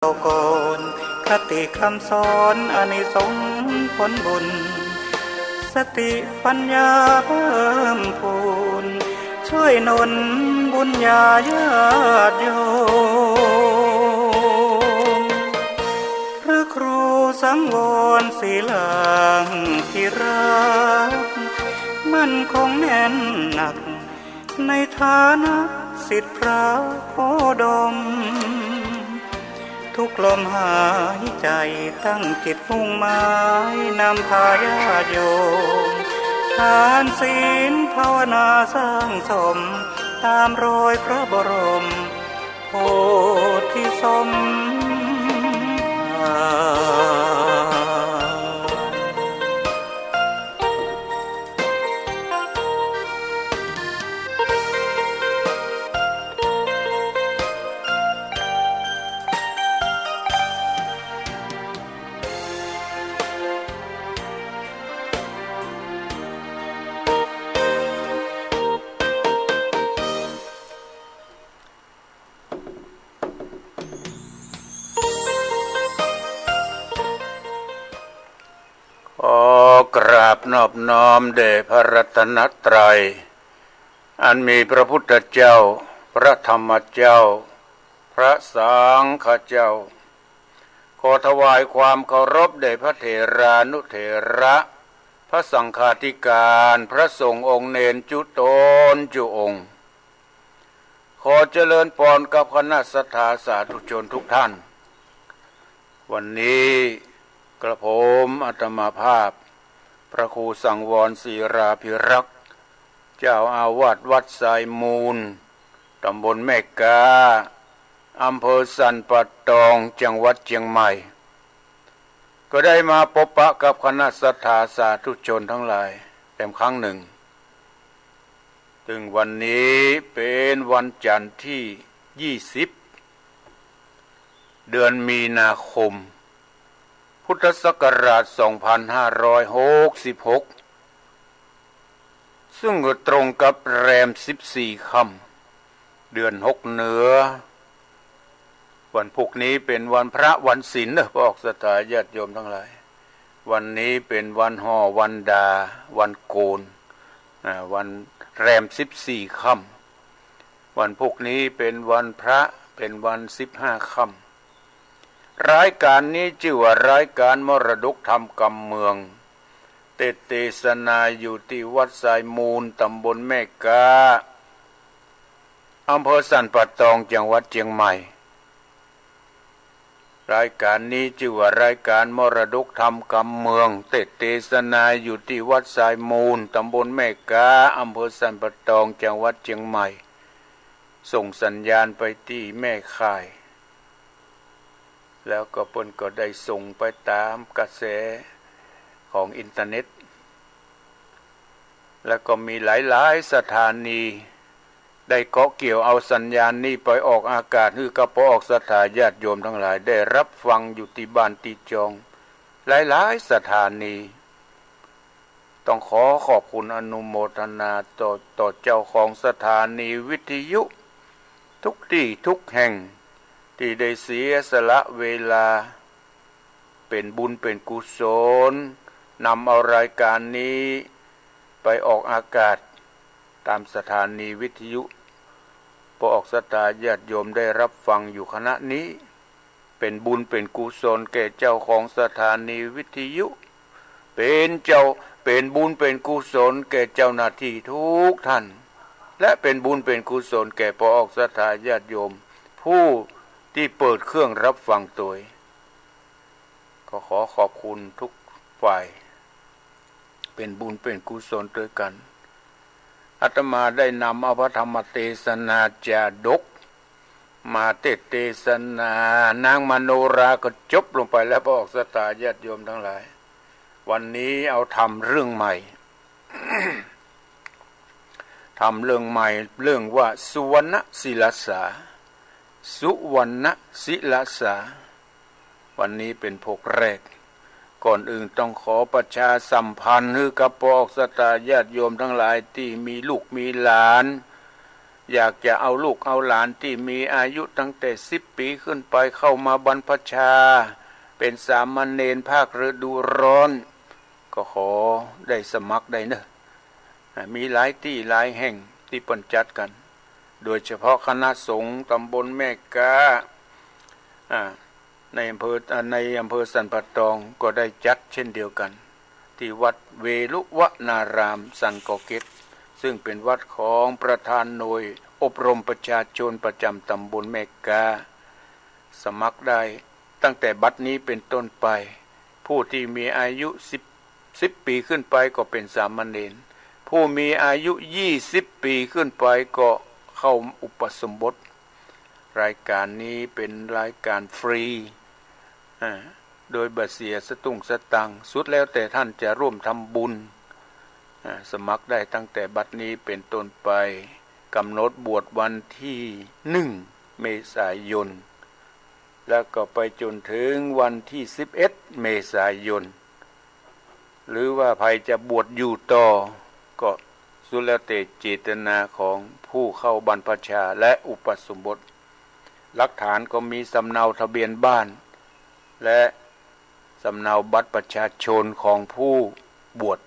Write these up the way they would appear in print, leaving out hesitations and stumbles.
เราก่อนคติคำสอนอานิสงส์ผลบุญสติปัญญาเพิ่มพูนช่วยหนุนบุญญาญาติโยมพระครูสังวรศิลาธิรักมั่นคงแน่นหนักในฐานะศิษย์พระโคดมทุกลมหายใจตั้งจิตมุ่งหมายนำพาญาติโยมทานศีลภาวนาสร้างสมตามรอยพระบรมโพธิสมภารขอกราบนอบน้อมแด่พระรัตนตรัยอันมีพระพุทธเจ้าพระธรรมเจ้าพระสังฆเจ้าขอถวายความเคารพแด่พระเถรานุเถระพระสังฆาธิการพระสงฆ์องค์เนรจุตนจุองค์ขอเจริญพรกับคณะสัทธาสาธุชนทุกท่านวันนี้กระผมอาตมาภาพพระครูสังวรศิราภิรักษ์เจ้าอาวาสวัดสายมูลตำบลแม่กาอำเภอสันป่าตองจังหวัดเชียงใหม่ก็ได้มาพบปะกับคณะสัทธาสาธุชนทั้งหลายเป็นครั้งหนึ่งถึงวันนี้เป็นวันจันทร์ที่20เดือนมีนาคมพุทธศักราช2566ซึ่งก็ตรงกับแรม14ค่ำเดือน6เหนือวันพุธนี้เป็นวันพระวันศีลพระออกสถาญาติโยมทั้งหลายวันนี้เป็นวันห่อวันดาวันโกนวันแรม14ค่ำวันพุธนี้เป็นวันพระเป็นวัน15ค่ำรายการนี้ชื่อว่ารายการมรดกธรรมกำเมืองเทศนาอยู่ที่วัดสายมูลตำบลแม่กาอำเภอสันป่าตองจังหวัดเชียงใหม่รายการนี้ชื่อว่ารายการมรดกธรรมกำเมืองเทศนาอยู่ที่วัดสายมูลตำบลแม่กาอำเภอสันป่าตองจังหวัดเชียงใหม่ส่งสัญญาณไปที่แม่ข่ายแล้วก็เพิ่นก็ได้ส่งไปตามกระแสของอินเทอร์เน็ตแล้วก็มีหลายๆสถานีได้เกาะเกี่ยวเอาสัญญาณนี้ไปออกอากาศคือกระพอออกสถาญาติโยมทั้งหลายได้รับฟังอยู่ที่บ้านที่จองหลายๆสถานีต้องขอขอบคุณอนุโมทนาต่อเจ้าของสถานีวิทยุทุกที่ทุกแห่งที่ได้เสียสละเวลาเป็นบุญเป็นกุศลนำเอารายการนี้ไปออกอากาศตามสถานีวิทยุพอออกสถาญาติโยมได้รับฟังอยู่ขณะนี้เป็นบุญเป็นกุศลแก่เจ้าของสถานีวิทยุเป็นบุญเป็นกุศลแก่เจ้าหน้าที่ทุกท่านและเป็นบุญเป็นกุศลแก่พอออกสถาญาติโยมผู้ที่เปิดเครื่องรับฟังตัวก็ขอขอบคุณทุกฝ่ายเป็นบุญเป็นกุศลด้วยกันอาตมาได้นำเอาพระธรรมเทศนาจาดกมาเทศนานางมโนราก็จบลงไปแล้วพอออกสถาญาติโยมทั้งหลายวันนี้เอาทำเรื่องใหม่ ทำเรื่องใหม่เรื่องว่าสุวรรณศิลสาสุวรรณศิลสาวันนี้เป็นพกแรกก่อนอื่นต้องขอประชาสัมพันธ์ให้กับพวกสตาญาติโยมทั้งหลายที่มีลูกมีหลาน อยากจะเอาลูกเอาหลานที่มีอายุตั้งแต่10 ปีขึ้นไปเข้ามาบรรพชาเป็นสามเณรภาคฤดูร้อนก็ขอได้สมัครได้เนอะมีหลายที่หลายแห่งที่ปนจัดกันโดยเฉพาะคณะสงฆ์ตำบลแม่กาในอำเภอสันป่าตองก็ได้จัดเช่นเดียวกันที่วัดเวลุวนารามสันกอเกตซึ่งเป็นวัดของประธานหน่วยอบรมประชาชนประจำตำบลแม่กาสมัครได้ตั้งแต่บัดนี้เป็นต้นไปผู้ที่มีอายุ10 ปีขึ้นไปก็เป็นสามเณรผู้มีอายุ20 ปีขึ้นไปก็เข้าอุปสมบทรายการนี้เป็นรายการฟรีโดยบัเสียสตุ้งสตังสุดแล้วแต่ท่านจะร่วมทำบุญสมัครได้ตั้งแต่บัดนี้เป็นต้นไปกำหนดบวชวันที่1 เมษายนแล้วก็ไปจนถึงวันที่11 เมษายนหรือว่าใครจะบวชอยู่ต่อก็สุดแล้วแต่เจตนาของผู้เข้าบรรพชาและอุปสมบทหลักฐานก็มีสำเนาทะเบียนบ้านและสำเนาบัตรประชาชนของผู้บวช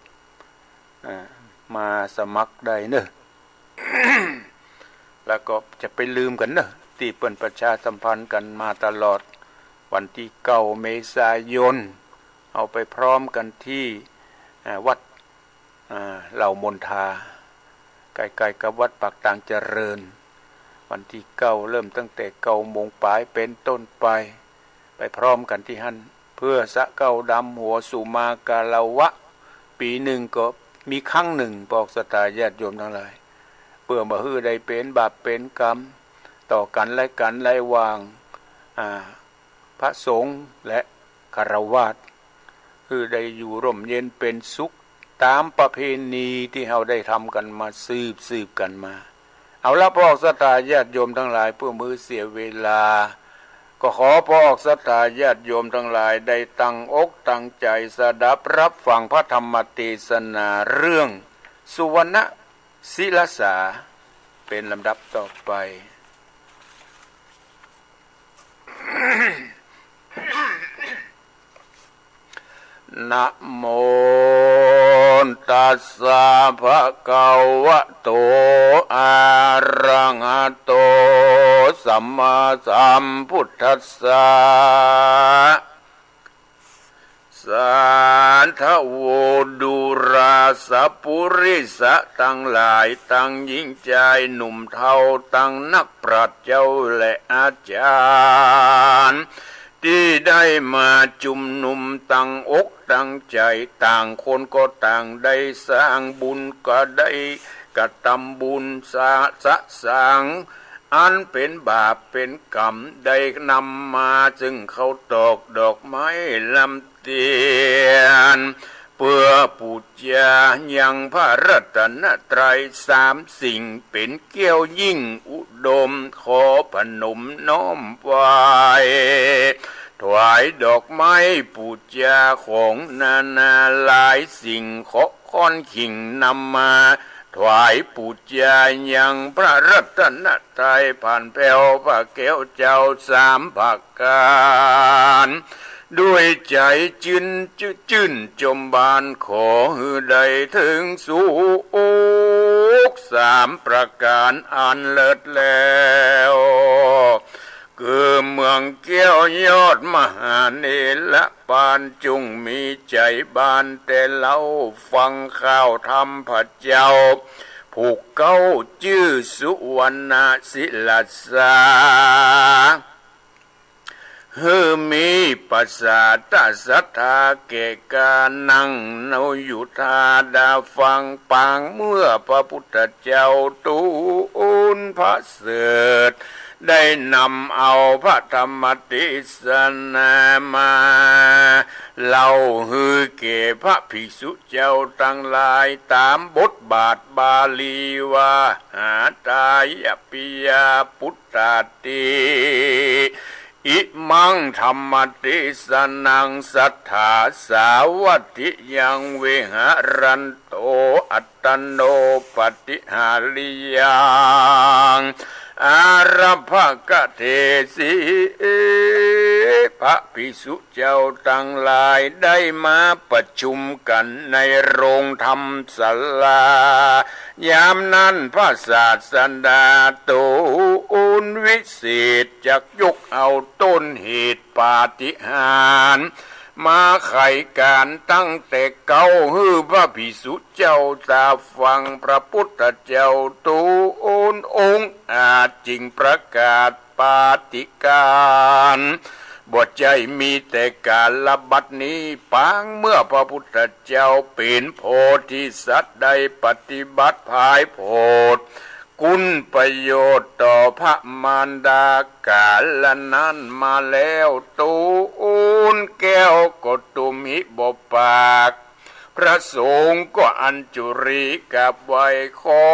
มาสมัครได้เนอะ แล้วก็จะไปลืมกันเนอะที่เปิ่นประชาสัมพันธ์กันมาตลอดวันที่9 เมษายนเอาไปพร้อมกันที่วัดเหล่ามนทาใกล้ๆกับวัดปากตางเจริญวันที่9เริ่มตั้งแต่9 โมงปลายเป็นต้นไปพร้อมกันที่หั่นเพื่อสะเก้าดำหัวสุมากาลวะปีหนึ่งก็มีครั้งหนึ่งบอกสตาญาติโยมทั้งหลายเพื่อมาฮื้อได้เป็นบาปเป็นกรรมต่อกันและกันระหว่างพระสงฆ์และคฤหัสถ์คือได้อยู่ร่มเย็นเป็นสุขตามประเพณีที่เราได้ทำกันมาสืบกันมาเอาละพ่อศรัทธาญาติโยมทั้งหลายเพื่อมือเสียเวลาก็ขอพ่อศรัทธาญาติโยมทั้งหลายได้ตั้งอกตั้งใจสดับรับฟังพระธรรมเทศนาเรื่องสุวรรณศิลสาเป็นลำดับต่อไป นะโมตัสสะภะคะวะโตอะระหะโตสัมมาสัมพุทธัสสะสันทโวดุราสปุริสะทั้งหลายทั้งหญิงชายหนุ่มเฒ่าทั้งนักปราชญ์เจ้าและอาจารย์ที่ได้มาจุมนุมตั้งอกตั้งใจต่างคนก็ต่างได้สร้างบุญก็ได้กระทำบุญสะสางอันเป็นบาปเป็นกรรมได้นำมาจึงเขาตอกดอกไม้ลำเทียนเพื่อปูชายังพระรัตนตรัยสามสิ่งเป็นเกี้ยวยิ่งอุดมขอพนมน้อมไหวถวายดอกไม้ปูชาของนานาหลายสิ่งขอค้อนขิงนำมาถวายปูชายังพระรัตนตรัยผ่านแผ่วพระแก้วเจ้าสามประการด้วยใจจื่นจมบานขอให้ได้ถึงสุขสามประการอันเลิศแล้วคือเมืองแก้วยอดมหาเนรปานจุงมีใจบานแต่เล่าฟังข่าวธรรมพระเจ้าผูกเก้าชื่อสุวรรณศิลสาฮือมีปัสสาตสัทธาเกกานังเนาอยู่ทาดาฟังปางเมื่อพระพุทธเจ้าตูนพระเสด็จได้นำเอาพระธรรมเทศนามาเล่าฮือเก่พระภิกษุเจ้าทั้งหลายตามบทบาทบาลีว่าหาตายปิยาพุทธาติ อิมังธรรมติสนังสัทธาสาวัติยังเวหารันโตอัตตโนปฏิหาริยังอารัภกเทสีพระภิกษุเจ้าทั้งหลายได้มาประชุมกันในโรงธรรมศาลายามนั้นพระศาสดาตูนวิเศษจักยกเอาต้นเหตุปาฏิหาริย์มาไขการตั้งแต่เก่าฮือพระภิกษุเจ้าตาฟังพระพุทธเจ้าตูนองค์อาจจริงประกาศปาฏิการบทใจมีแต่การละบัดนี้ปางเมื่อพระพุทธเจ้าเป็นโพธิสัตว์ได้ปฏิบัติภายโพธิคุณประโยชน์ต่อพระมารดากาลนั้นมาแล้วตูนแก้วก็ตุมหิบปากพระสงฆ์ก็อัญจุรีกับไว้ขอ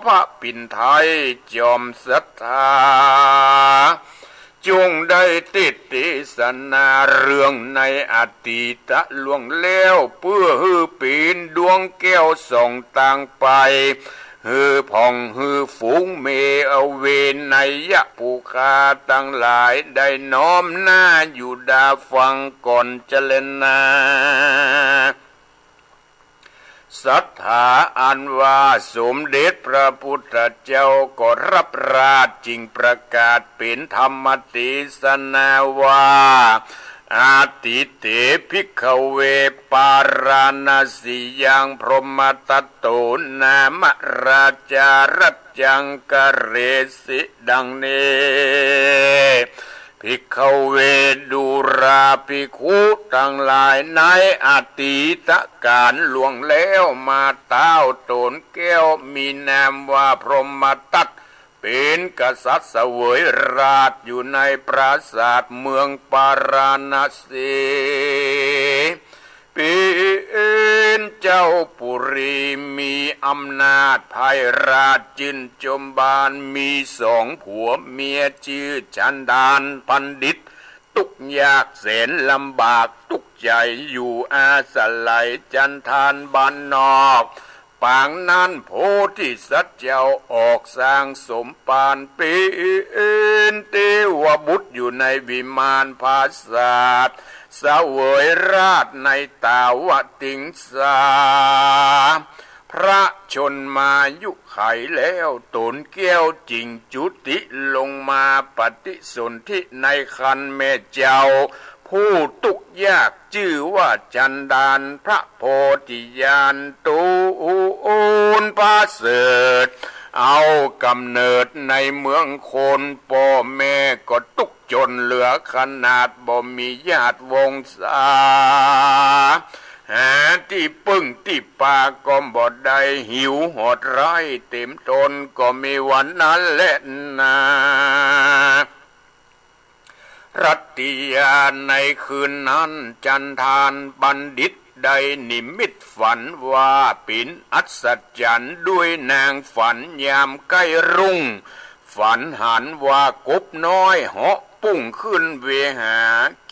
พระปิ่นไทยจอมศรัทธาจงได้ติดติสนาเรื่องในอดีตล่วงแล้วเพื่อฮือปีนดวงแก้วส่องต่างไปฮือผ่องฮือฝูงเมเอาเวนในยะภูคาตั้งหลายได้น้อมหน้าอยู่ดาฟังก่อนเจริญนาศรัทธาอันว่าสมเด็จพระพุทธเจ้าก็รับราชจริงประกาศเป็นธรรมเทศนาว่าอาติเตภิกขเวปาราณสียังพรหมตัตโตนามราจารัจจังกเรสิดังนี้ภิกขเวดูราภิกขุทั้งหลายในอดีตการล่วงแล้วมาเต้าตนแก้วมีนามว่าพรหมตัตเป็นกษัตริย์เสวยราชอยู่ในปราสาทเมืองปาราณสีเป็นเจ้าปุรีมีอำนาจภายราชจินจมบานมีสองผัวเมียชื่อชันดานพันดิตทุกยากแสนลำบากทุกใจอยู่อาศัยจันทานบ้านนอกปางนั้นโพธิสัตว์เจ้าออกสร้างสมปานเป็นเทวบุตรอยู่ในวิมานภาษาทเสวยราชในตาวติงสาพระชนมายุไขแล้วตนแก้วจริงจุติลงมาปฏิสนธิในคันแม่เจ้าผู้ทุกข์ยากชื่อว่าจันดานพระโพธิญาณตูนพระเสริฐเอากำเนิดในเมืองโคนพ่อแม่ก็ทุกข์จนเหลือขนาดบ่มีญาติวงศาหาที่ปึ้งที่ปากก็บ่ได้หิวหดไร้เต็มตนก็มีวันนั้นแหละนารัตติยาในคืนนั้นจันทานบัณฑิตได้นิมิตฝันว่าปิ่นอัศจรรย์ด้วยนางฝันยามใกล้รุ่งฝันหันว่ากบน้อยเหาะปุ้งขึ้นเวหา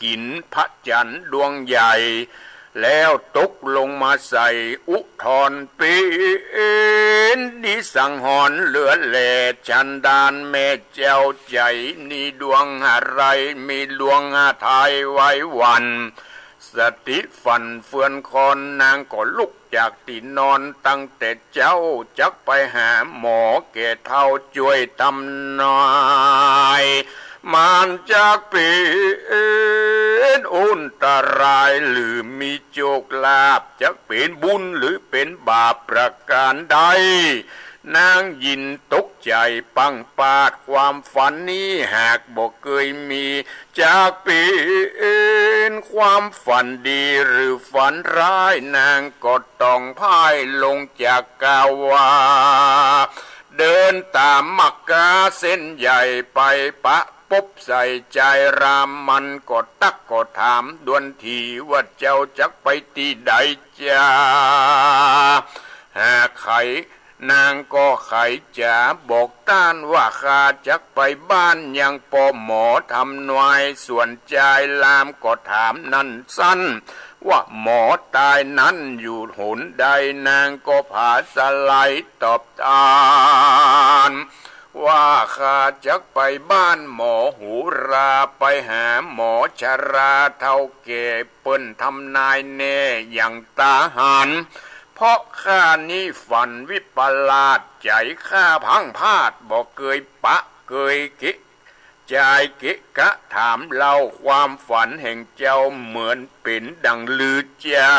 กินพระจันทร์ดวงใหญ่แล้วตกลงมาใส่อุทธรเป็นดิสังหรณ์เหลือแหล่ชันดานแม่เจ้าใจนี่ดวงอะไรมีดวงทายไว้วันสติฝันเฟือนคอนนางก็ลุกจากที่นอนตั้งแต่เจ้าจักไปหาหมอแก่เท่าช่วยทำหน่อยมานจากเป็นอุนตรายหรือมีโชคลาภจะเป็นบุญหรือเป็นบาปประการใดนางยินตกใจปังปาดความฝันนี้หากบอกเคยมีจากเป็นความฝันดีหรือฝันร้ายนางก็ต้องพ่ายลงจากกาวาเดินตามมักกะเส้นใหญ่ไปปะปบใส่ใจรามมันก็ตักก็ถามดวนทีว่าเจ้าจักไปที่ใดจ้าหากใคร นางก็ไขจ๋าบอกต้านว่าข้าจักไปบ้านยังปอหมอทำนวยส่วนใจลามก็ถามนั่นสั้นว่าหมอตายนั้นอยู่หนใดนางก็ผาสไลตอบตานว่าข้าจักไปบ้านหมอหูราไปหาหมอชราเท่าเก่เปิ้นทำนายแน่อย่างตาหันเพราะข้านี้ฝันวิปลาสใจข้าพังพาดบอกเคยปะเคยกิใจกิกะถามเล่าความฝันแห่งเจ้าเหมือนเป็นดังลือจา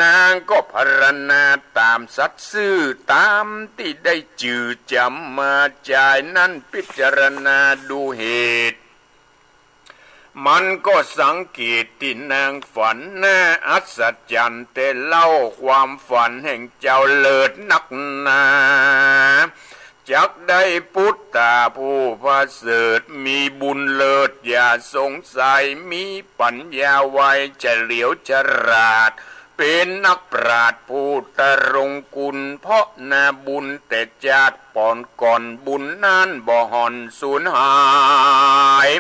นางก็พรรณนาตามสัตย์ซื่อตามที่ได้จื่อจำมาใจนั้นพิจารณาดูเหตุมันก็สังเกตที่นางฝันน่าอัศจรรย์แต่เล่าความฝันแห่งเจ้าเลิศนักหนาจักได้พุทธาผู้ประเสริฐมีบุญเลิศอย่าสงสัยมีปัญญาไวเฉลียวฉลาดเป็นนักปราชญ์ผู้ตรงกุลเพราะนาบุญแต่จาดปอนก่อนบุญนั้นบ่ห่อนสูญหาย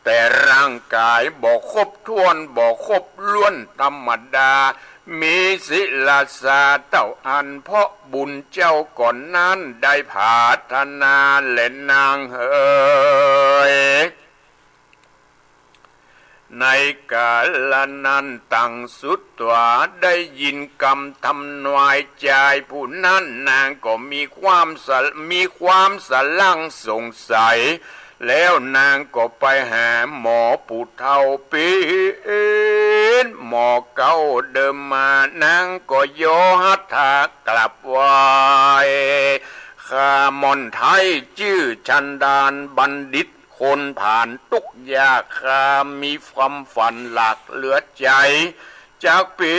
แต่ร่างกายบ่ครบถ้วนบ่ครบล้วนธรรมดามีศิลาสาเต้าอันเพราะบุญเจ้าก่อนนั้นได้ผาธนาและนางเอ๋ยในกาลนั้นตั้งสุดตัวได้ยินคำทำนายใจผู้นั้นนางก็มีความสลังสงสัยแล้วนางก็ไปหาหมอผู้เฒ่าปีนหมอเก่าเดิมมานางก็โยหัตถากลับไว้ข้ามอนไทยชื่อชันดานบัณฑิตคนผ่านทุกยากข้ามีความฝันหลักเหลือใจจากปี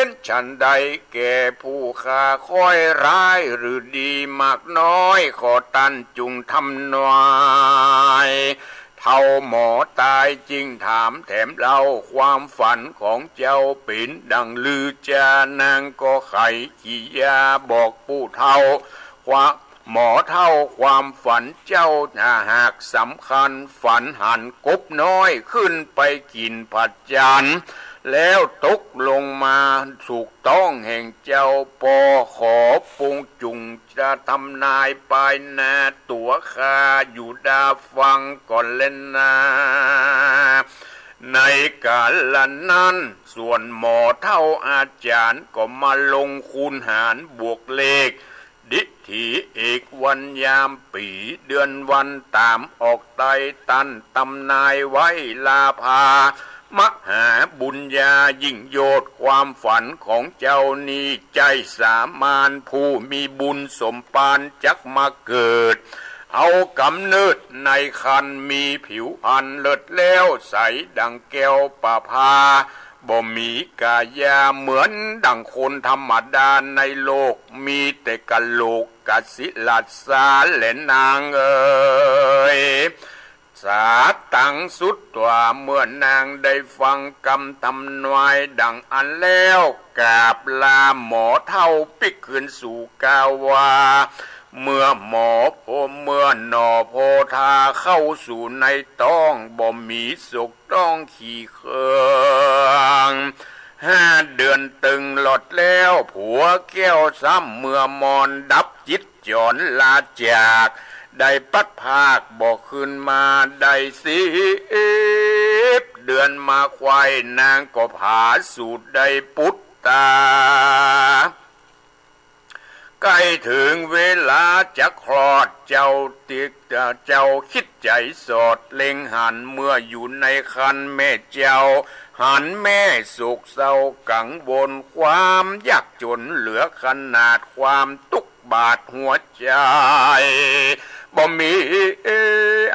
นฉันใดแก่ผู้ข้าคอยร้ายหรือดีมากน้อยขอตันจุงทำนายเท่าหมอตายจริงถามแถมเล่าความฝันของเจ้าเป็นดังลือจานางก็ไขขี้ยาบอกผู้เท่าหมอเท่าความฝันเจ้าหากสำคัญฝันหันกบน้อยขึ้นไปกินผัดจันแล้วตกลงมาถูกต้องแห่งเจ้าปอขอปงจุงจะทำนายไปนาตัวข้าอยู่ดาฟังก่อนเล่นนาในกาลนั้นส่วนหมอเท่าอาจารย์ก็มาลงคูณหารบวกเลขดิถีเอกวันยามปีเดือนวันตามออกไตตันตำนายไว้ลาภามหาบุญญายิ่งโยดความฝันของเจ้านี้ใจสามานผู้มีบุญสมปานจักมาเกิดเอากำเนิดในคันมีผิวอันเลิศแล้วใสดังแก้วประภาบ่มีกายาเหมือนดังคนธรรมดาในโลกมีแต่กะโหลกกะศิลาสาและนางเอ๋ยสาตังสุดตัวเมื่อนางได้ฟังคำทำนายดังอันแล้วกราบลาหมอเท่าปิกคืนสู่กาวาเมื่อหมอเมื่อหนอโพธาเข้าสู่ในต้องบ่มีสุขต้องขี่เคือง5 เดือนตึงหลดแล้วผัวแก้วซ้ำเมื่อมอนดับจิตจรลาจากได้ปัดภาคบอกขึ้นมาได้10 เดือนมาควายนางก็ผาสูตรได้ปุตตาใกล้ถึงเวลาจะคลอดเจ้าคิดใจสอดเล็งหันเมื่ออยู่ในคันแม่เจ้าหันแม่โศกเศร้ากังวลความยากจนเหลือขนาดความทุกข์บาดหัวใจบ่มี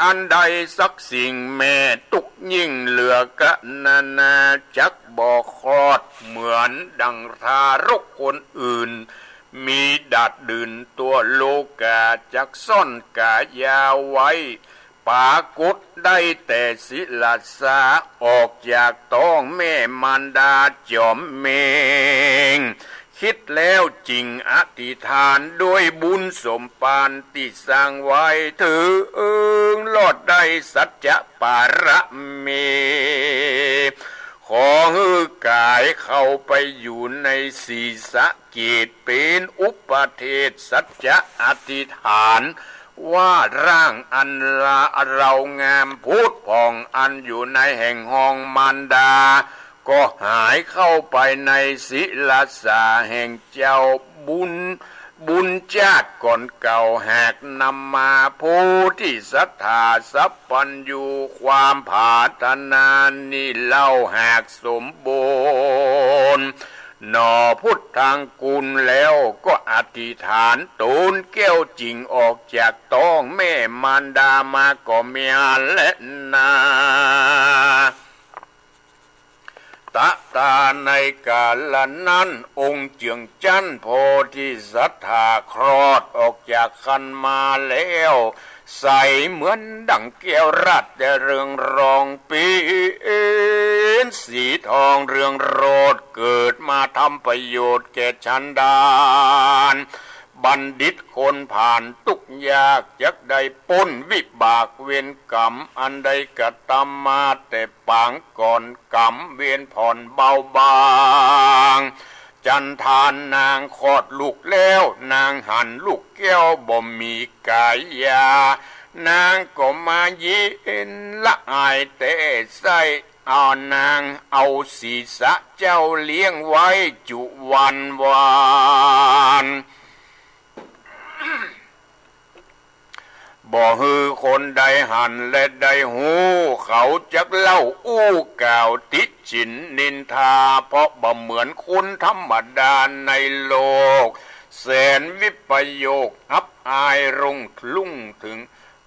อันใดสักสิ่งแม่ทุกยิ่งเหลือกะนาจักบ่คลอดเหมือนดังทารกคนอื่นมีดาดดื่นตัวโลกาจักซ่อนกายาไว้ปากฏได้แต่ศิลาสาออกจากท้องแม่มารดาจอมเมงคิ คิดแล้วจริงอธิษฐานด้วยบุญสมปานที่สร้างไว้ถึงลอดได้สัจจะปารมีขอฮือกายเข้าไปอยู่ในศีรษะเกตเป็นอุปเทศสัจจะอธิษฐานว่าร่างอันละเรางามพุทธผ่องอันอยู่ในแห่งห้องมารดาก็หายเข้าไปในศิลาสาแห่งเจ้าบุญชาติก่อนเก่าแหกนำมาผู้ที่ศรัทธาสัพพัญญูความผาธนานี่เล่าแหกสมบูรณ์หนอพุทธังกุลแล้วก็อธิษฐานตูนแก้วจริงออกจากท้องแม่มารดามาก็เมียและนาตะตาในกาลนั้นองค์เจืองจันทร์โพธิสัตถาคลอดออกจากคันมาแล้วใสเหมือนดังแก้วรัดแต่เรืองรองปีนสีทองเรืองโรดเกิดมาทำประโยชน์แก่ชันดานบัณฑิตคนผ่านทุกยากจักได้พ้นวิบากเวรกรรมอันใดกระทำมาแต่ปางก่อนกรรมเวียนผ่อนเบาบางจันทานนางคลอดลูกแล้วนางหันลูกแก้วบ่มีกายยานางก็มายินละอายแต่ใส่เอานางเอาศีรษะเจ้าเลี้ยงไว้จุวันวานบ่ฮือคนใดหันและใดหูเขาจักเล่าอู้กล่าวติฉินนินทาเพราะบ่เหมือนคนธรรมดาในโลกแสนวิปโยคอับอายรุ่งลุ่งถึง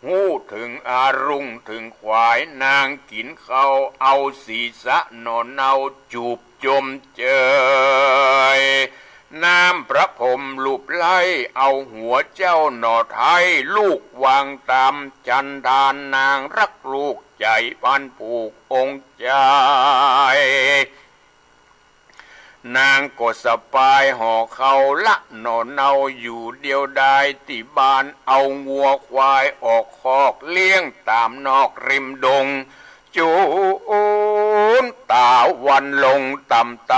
หูถึงอารุ่งถึงควายนางกินเขาเอาศีรษะนอนเอาจูบจมเจยน้ำพระพรหมลูบไล่เอาหัวเจ้าหนอไทยลูกวางตามจันทานนางรักลูกใจพันผูกองค์ใจนางก็สปายห่อเขาละหนอนเอาอยู่เดียวดายที่บ้านเอางัวควายออกคอกเลี้ยงตามนอกริมดงจูนตาวันลงต่ำไต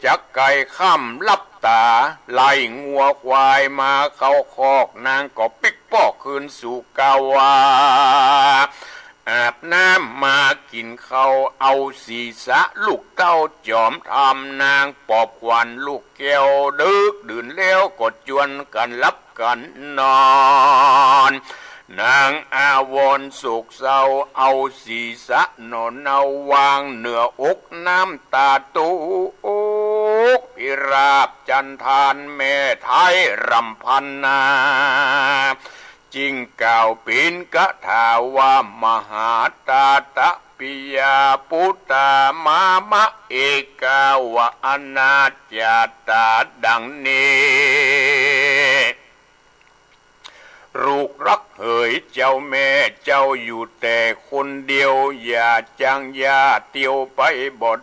จักไก่ค่ำลับตาไล่งัวควายมาเข้าคอกนางก็ปิกปอกคืนสู่กาวาอาบน้ำมากินเขาเอาศีรษะลูกเต้าจอมทำนางปอบควันลูกแก้วดึกดื่นแล้วก็จวนกันลับกันนอนนางอาวรณ์โศกเศร้าเอาศีรษะนอนเอาวางเหนืออกน้ำตาตุกพิราบจันทานแม่ไทยรำพันนาจิงกล่าวปินกะถาว่ามหาตาตะปิยาปุตตามามะเอกาวะอนาจาตาดังนี้ลูกรักเอ๋ยเจ้าแม่เจ้าอยู่แต่คนเดียวอย่าจังยาเตียวไปบด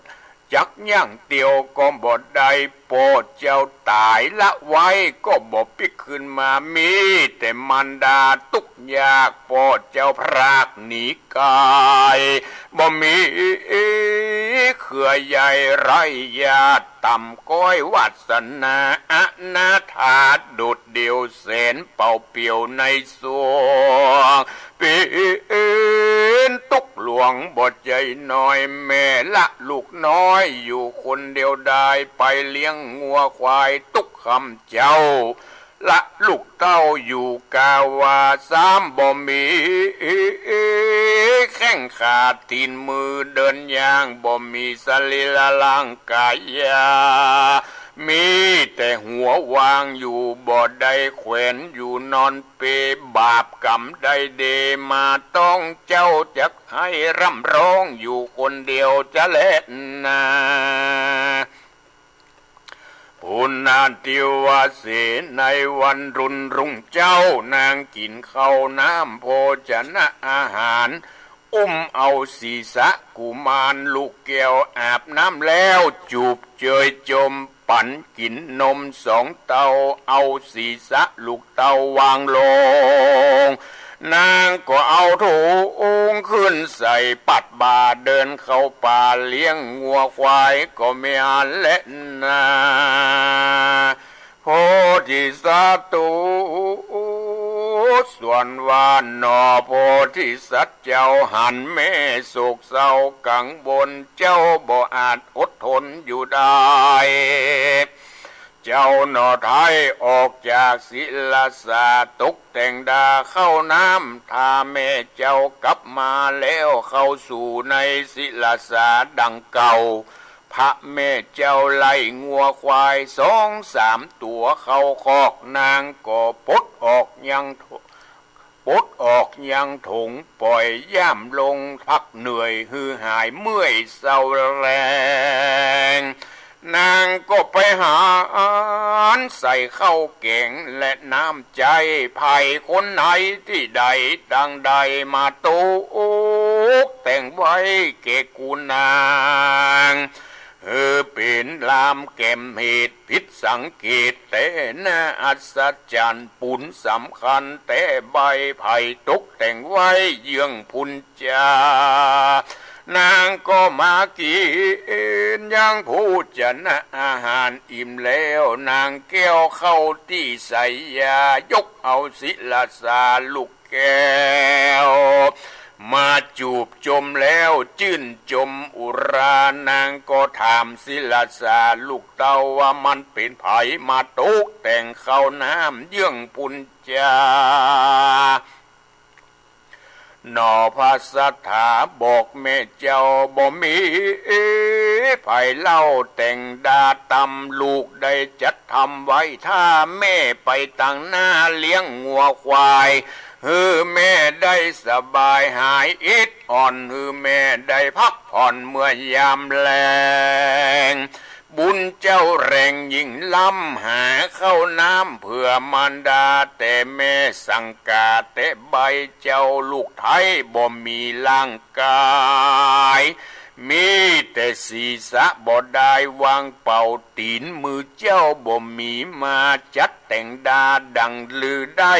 จักย่างเตียวก็บดได้โปรดเจ้าตายละไว้ก็บ่ปิกขึ้นมามีแต่มันดาตุกยากโปรดเจ้าพรากหนีกายบ่มีเขื่อใหญ่ไรญาติต่ำก้อยวัสนาอนาถาดุดเดียวเสนเป่าเปียวในสวงเป็นตุกหลวงบทใจน้อยแม่ละลูกน้อยอยู่คนเดียวได้ไปเลี้ยงงัวควายตุกคำเจ้าละลูกเต้าอยู่กาวาสามบ่มีแข้งขาตีนมือเดินย่างบ่มีสรีระร่างกายมีแต่หัววางอยู่บ่ได้แขวนอยู่นอนเปบาปกรรมได้เดมาต้องเจ้าจักให้ร่ำร้องอยู่คนเดียวจะเล่นนาปุณณาติวาเสในวันรุ่งเจ้านางกินข้าวน้ำโภชนะอาหารอุ้มเอาศีรษะกุมารลูกแก้วอาบน้ำแล้วจูบเจยจม ปั่นกินนม2 เต้าเอาศีรษะลูกเต้าวางลงนางก็เอาถุงขึ้นใส่ปัดบ่าเดินเข้าป่าเลี้ยงงัวควายก็ไม่อาจเล่นนาโพธิสัตว์ตูส่วนว่านอโพธิสัตว์เจ้าหันแม่โศกเศร้ากังบนเจ้าบ่อาจอดทนอยู่ได้เจ้าหนอไทยออกจากศิลาสาตกแต่งดาเข้าน้ำถ้าแม่เจ้ากลับมาแล้วเข้าสู่ในศิลาสาดังเก่าพระแม่เจ้าไล่งัวควาย2-3 ตัวเข้าคอกนางก็ปลดออกยังถุงปล่อยย่ำลงพักเหนื่อยหือหายเมื่อยเศร้าแรงนางก็ไปหาใส่ข้าวเก่งและน้ำใจภัยคนไหนที่ใดดังใดมาตุกแต่งไว้เกกูนางเป็นลามแก้มเหตุผิดสังเกตแต่น่าอัศจรรย์ปุ่นสำคัญแต่ใบไผ่ตกแต่งไว้เยื่องพุนจานางก็มากินยังพูดจะนะอาหารอิ่มแล้วนางแก้วเข้าที่ใส่ยายกเอาศิลาสาลูกแก้วมาจูบจมแล้วจื่นจมอุรานางก็ถามศิลาสาลูกเต้าว่ามันเป็นไผมาตกแต่งเข้าน้ำเยื่องปุญจานอภาษาถาบอกแม่เจ้าบ่มีไผเล่าแต่งดาตำลูกได้จัดทำไว้ถ้าแม่ไปตั้งหน้าเลี้ยงงัวควายแม่ได้สบายหายอิดอ่อนแม่ได้พักผ่อนเมื่อยามแลงบุญเจ้าแรงยิ่งล้ำหาเข้าน้ำเพื่อมารดาแต่แม่สังกาแต่ใบเจ้าลูกไทยบ่มีร่างกายมีแต่ศีรษะบ่ได้วางเป่าตีนมือเจ้าบ่มีมาจัดแต่งดาดังลือได้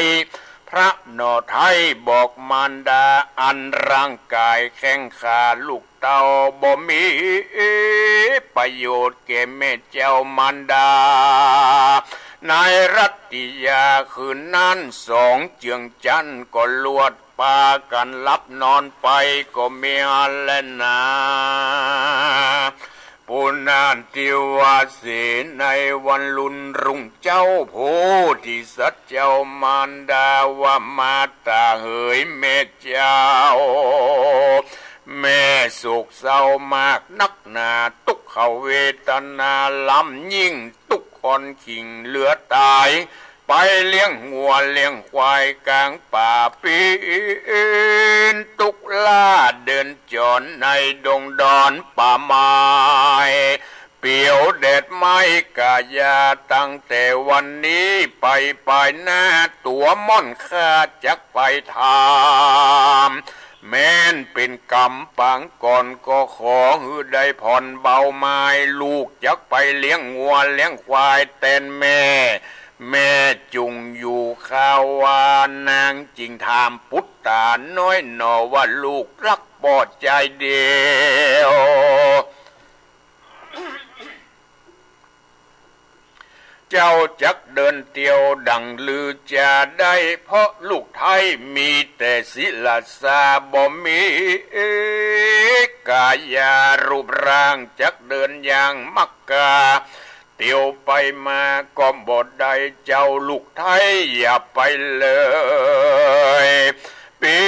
พระนอไทยบอกมารดาอันร่างกายแข้งขาลูกเต้าบ่มีประโยชน์แก่แม่เจ้ามารดานายรัตติยาคืนนั้น2 เจืองจันทร์ก็ลวดปากันลับนอนไปก็เมียและนาปุณาติวาสีในวันลุนรุ่งเจ้าโพธิสัตว์เจ้ามารดาว่ามาตาเหยแม่เจ้าแม่โศกเศร้ามากนักหนาทุกขเวทนาล้ำยิ่งทุกคนขิงเหลือตายไปเลี้ยงงัวเลี้ยงควายกลางป่าปีนตุกล่าเดินจรในดงดอนป่าไม้เปียวเด็ดไม้กายาตั้งแต่วันนี้ไปหน้าตัวม่อนข้าจักไปทำแม้นเป็นกรรมปังก่อนก็ขอให้ได้ผ่อนเบาไม้ลูกจักไปเลี้ยงงัวเลี้ยงควายเต้นแม่จุงอยู่ข้าววานางจิงถามพุทธาน้อยหนอว่าลูกรักปอดใจเดียวเจ้าจักเดินเตียวดังลือจะได้เพราะลูกไทยมีแต่ศิลาสาบ่มีกายารูปร่างจักเดินอย่างมักกาเตียวไปมาก็บ่ได้เจ้าลูกไทยอย่าไปเลยปี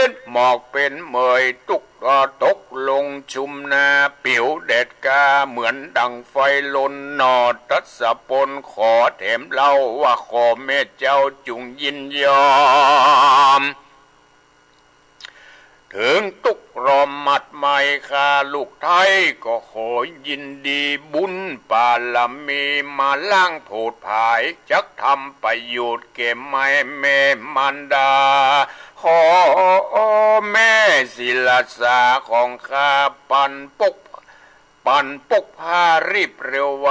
นหมอกเป็นเมยตุกก็ตกลงชุมนาปิ๋วเด็ดกาเหมือนดังไฟลนนอทัศพลขอแถมเล่าว่าขอแม่เจ้าจุงยินยอมถึงตุกรอมมัดไม่ข้าลูกไทยก็ขอยินดีบุญปาลมีมาล้างโผดภายจักทำประโยชน์แก่แม่มันดาขอแม่ศิลาสาของข้าปันปก ปั่นปกผ้ารีบเร็วไว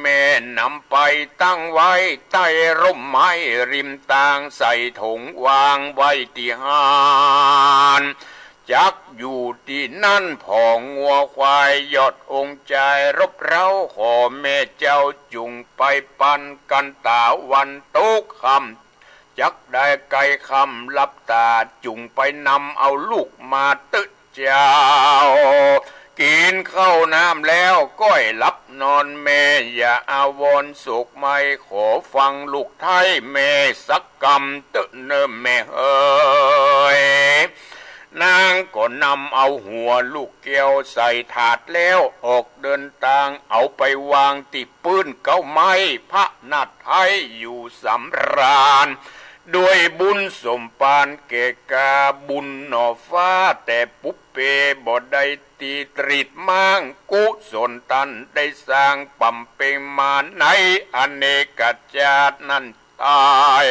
แม่นำไปตั้งไว้ใต้ร่มไม้ริมตางใส่ถุงวางไว้ที่หานจักอยู่ที่นั่นพองัวควายยอดองค์ใจรบเร้าขอแม่เจ้าจุงไปปันกันตาวันตกค่ำจักได้ไกลคำลับตาจุงไปนำเอาลูกมาตึเจ้ากินข้าวน้ำแล้วก้อยหลับนอนแม่อย่าอาวรณ์สุขไม่ขอฟังลูกไทยแม่สักกำตึเนอแม่เอ้ยนางก็นำเอาหัวลูกแก้วใส่ถาดแล้วออกเดินทางเอาไปวางติดปืนเก้าไม้พระนาถไทยอยู่สำราญด้วยบุญสมปานเกกาบุญหน่อฟ้าแต่ปุบเปบ่ได้ตีตรีดมั่งกุศลตันได้สร้างปั๊มเปงมาในอเนกชาตินั้นตาย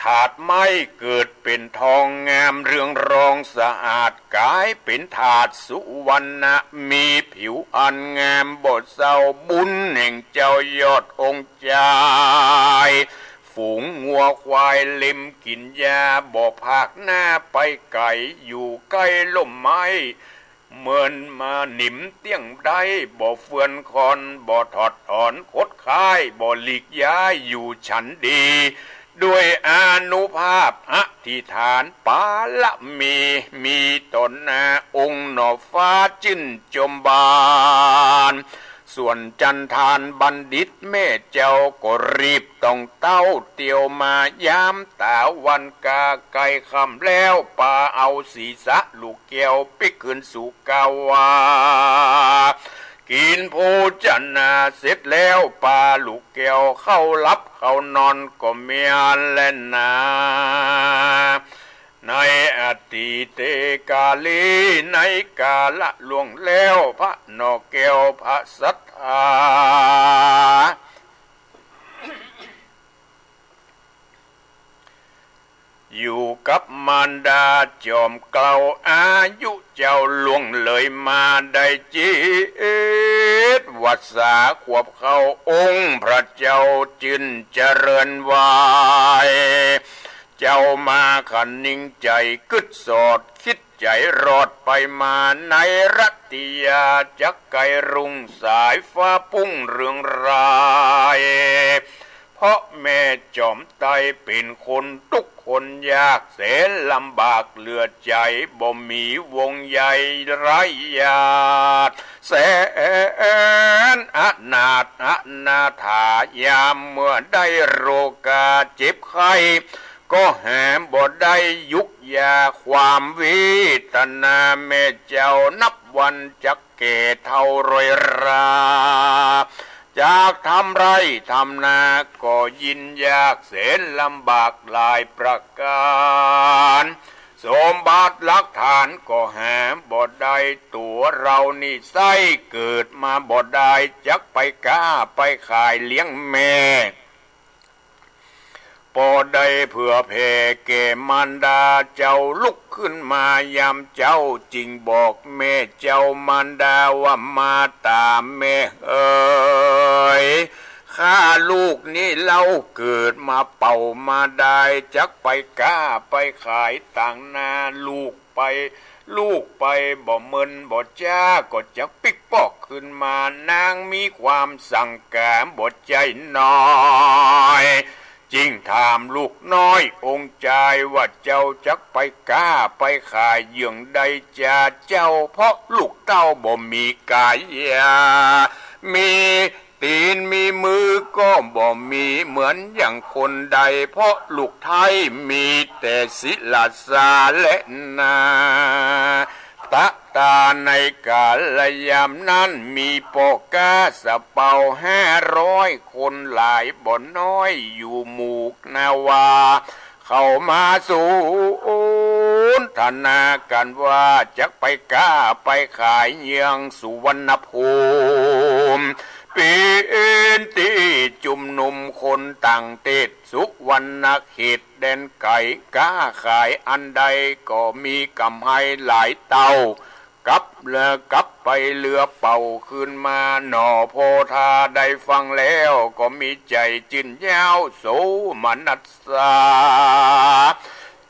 ถาดไม้เกิดเป็นทองงามเรืองรองสะอาดกายเป็นถาดสุวรรณะมีผิวอันงามบทเศร้าบุญแห่งเจ้ายอดองค์ใจฝูงงัวควายเล็มกินยาบ่ภาคหน้าไปไก่อยู่ใกล้ล่มไม้เหมือนมาหนิมเตี้ยงได้บ่เฟือนคอนบ่ถอดถอนคดคายบ่หลีกย้ายอยู่ฉันดีด้วยอานุภาพอธิษฐานปาละมีตนนาองค์หนอฟ้าจิ้นจมบานส่วนจันทานบัณฑิตแม่เจ้าก็รีบต้องเต้าเตียวมายามตาวันกาไกลคำแล้วปาเอาศีรษะลูกแก้วไปขึ้นสู่กาวากินโภชนาเสร็จแล้วปาลูกแก้วเข้ารับเข้านอนก็เมียนและนาในอดีตกาลีในกาละล่วงแล้วพระนอแก้วพระสัทธาอยู่กับมารดาจอมเกลาอายุเจ้าล่วงเลยมาได้จีตวัดสาขวบเข้าองค์พระเจ้าจินเจริญวายเจ้ามาขันนิ่งใจกึดสอดคิดใจรอดไปมาในรัตติยาจักไกรุ่งสายฟ้าพุ่งเรืองรายเพราะแม่จอมไตเป็นคนทุกคนยากแสนลำบากเหลือใจบ่มีวงใหญ่ไรญาติแสนอนาถายามเมื่อได้โรคาเจ็บไข้ก็แหมบ่ได้ยุกยาความวิตนาแม่เจ้านับวันจักเกเท่ารอยราจากทำไรทำนาก็ยินยากแสนลำบากหลายประการสมบัติหลักฐานก็หาบ่ได้ตัวเรานี่ไส้เกิดมาบ่ได้จักไปก้าไปขายเลี้ยงแม่พอได้เพื่อแผ่แก่มารดาเจ้าลุกขึ้นมายามเจ้าจริงบอกแม่เจ้ามารดาว่ามาตามแม่เอ๋ยข้าลูกนี่เล่าเกิดมาเป่ามาได้จักไปก้าไปขายต่างนาลูกไปบ่เมินบ่จ้าก็จักปิกปอกขึ้นมานางมีความสั่งแกมบ่ใจน้อยจริงถามลูกน้อยองค์ใจว่าเจ้าจักไปก้าไปขายเยื่องใดจ่าเจ้าเพราะลูกเต้าบ่มีกายมีตีนมีมือก็บ่มีเหมือนอย่างคนใดเพราะลูกไทยมีแต่ศิลาสาและนาตะตาในกาลยามนั้นมีปอกาสะเป่า500คนหลายบ่น้อยอยู่หมู่นาวาเข้ามาสู่ธนากันว่าจะไปก้าไปขายเยืองสุวรรณภูมิเป็นที่จุมนุมคนต่างเตศสุวรรณเขตแดนไก่ก้าขายอันใดก็มีกำไรหลายเต่า กลับไปเรือเป่าขึ้นมาหน่อโพธาได้ฟังแล้วก็มีใจจินยาวโสมนัสสา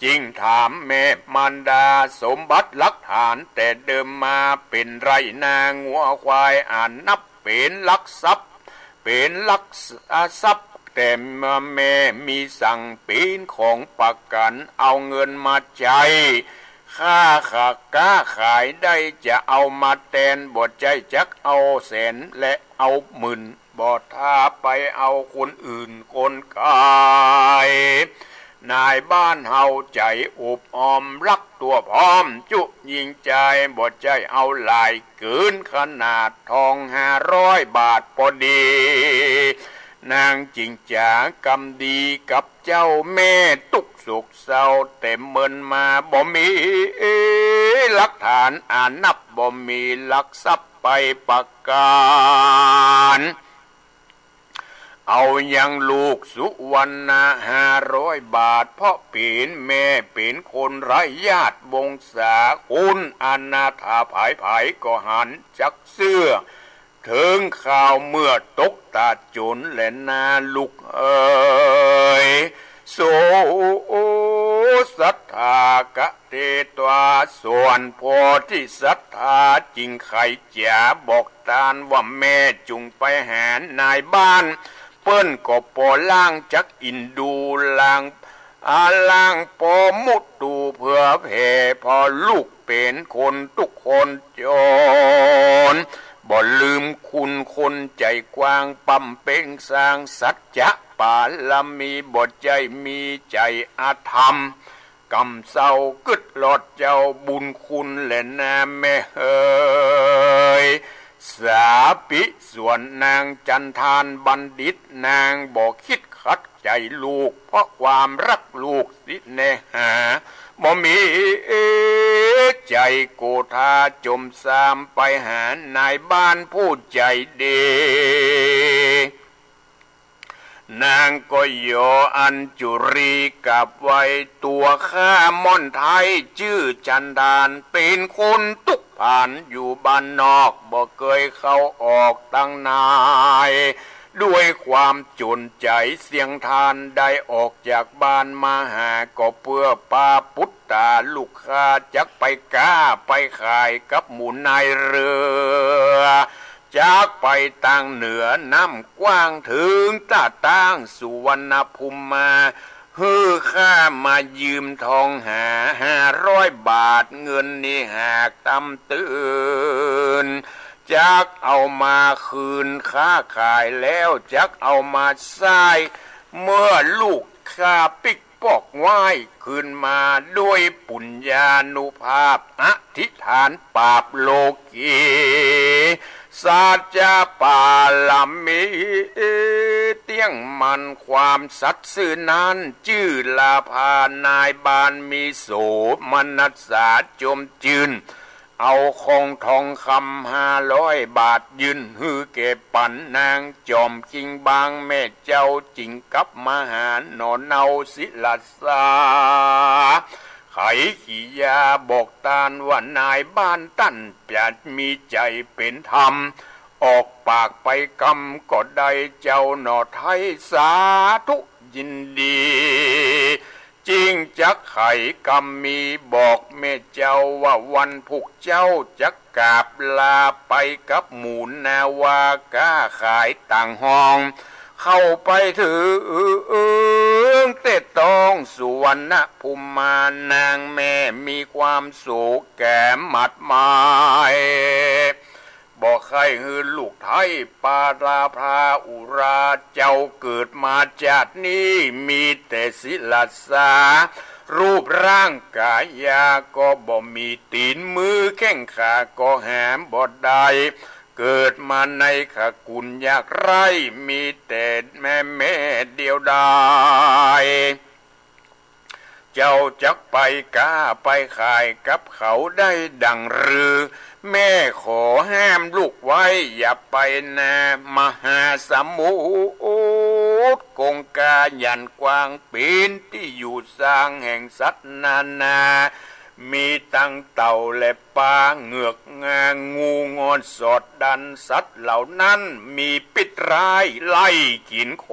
จริงถามแม่มารดาสมบัติหลักฐานแต่เดิมมาเป็นไรนางัวควายนับเป็นลักทรัพย์เป็นลักทรัพย์แต่แม่มีสั่งปีนของประกันเอาเงินมาใจค่าค้าขายได้จะเอามาแทนบ่ใจจักเอาแสนและเอาหมื่นบ่ท่าไปเอาคนอื่นคนกายนายบ้านเฮาใจอบอ้อมรักตัวพร้อมจุยิงใจบ่ใจเอาหลายเกินขนาดทอง500 บาทพอดีนางจริงจากำดีกับเจ้าแม่ตุกสุกเศร้าแต่เมินมาบ่มีหลักฐานนับบ่มีลักทรัพย์ไปประกันเอายังลูกสุวรรณ500 บาทเพราะเป็นแม่เป็นคนไร้ญาติวงศาคุณอนาถาผายก็หันจักเสื้อถึงข่าวเมื่อตกตาจนและนาลูกเอ๋ยโสศรัทธากะเตตวาส่วนพอที่ศรัทธาจริงใครจะบอกตานว่าแม่จุงไปหานายบ้านเปิ้นก็ปอล่างจักอินดูล่างปอมุดดูเพื่อแผ่พอลูกเป็นคนทุกคนจนบ่ลืมคุณคนใจกว้างปั๊มเป่งสร้างสัจจะปาลมีบ่ใจมีใจอาธรรมกำเศร้ากึดหลอดเจ้าบุญคุณและนาแม่เอ๋ยสาปิส่วนนางจันทานบัณฑิตนางบอกคิดขัดใจลูกเพราะความรักลูกสิแน่หาบ่มีใจโกธาจมสามไปหานายบ้านผู้ใจดีนางก็โยอัญจุรีกับไว้ตัวข้าม่อนไทยชื่อจันดานเป็นคนตุกผ่านอยู่บ้านนอกบ่เคยเข้าออกตั้งนายด้วยความจนใจเสียงทานได้ออกจากบ้านมาหาก็เพื่อปาพุทธาลูกค้าจักไปก้าไปขายกับหมูนายเรือจากไปต่างเหนือน้ำกว้างถึงตาตั้งสุวรรณภูมิมาข้ามายืมทอง500 บาทเงินนี่หากตำตื่นจักเอามาคืนค้าขายแล้วจักเอามาใส่เมื่อลูกข้าปิกปอกไหว้คืนมาด้วยปุญญานุภาพอธิษฐานปราบโลกีสัจจะปาลามีเตี้ยงมันความสัตย์ซื่อนั้นชื่อลาภานายบานมีโสมนัสสาจมจืนเอาคงทองคำ500 บาทยืนฮือเก็บปันนางจอมคิงบางแม่เจ้าจริงกับมหาหนอนเนาศิลาสาไขขี้ยาบอกตานว่านายบ้านตั้นเปียดมีใจเป็นธรรมออกปากไปกำก็ได้เจ้าหนอไทยสาธุยินดีจริงจักไขกำมีบอกแม่เจ้าว่าวันพุกเจ้าจักกาบลาไปกับหมูนาวาก้าขายต่างห้องเข้าไปถึงเตตองสุวรรณภูมิมานางแม่มีความสุขแก่มัดหมายบอกใครฮือลูกไทยปาราพราอุราเจ้าเกิดมาจากนี้มีแต่ศิลสารูปร่างกายาก็บ่มีตีนมือแข้งขาก็แหมบ่ได้เกิดมาในขกุลยากไรมีแต่แม่เดียวดายเจ้าจักไปก้าไปขายกับเขาได้ดังรือแม่ขอห้ามลูกไว้อย่าไปนามหาสมุทรกงกายันกวางปีนที่อยู่สร้างแห่งสัตว์นานา มีตั้งเต่าและปลาเหงือกงางูงอนสอดดันสัตว์เหล่านั้นมีพิษร้ายไล่กินค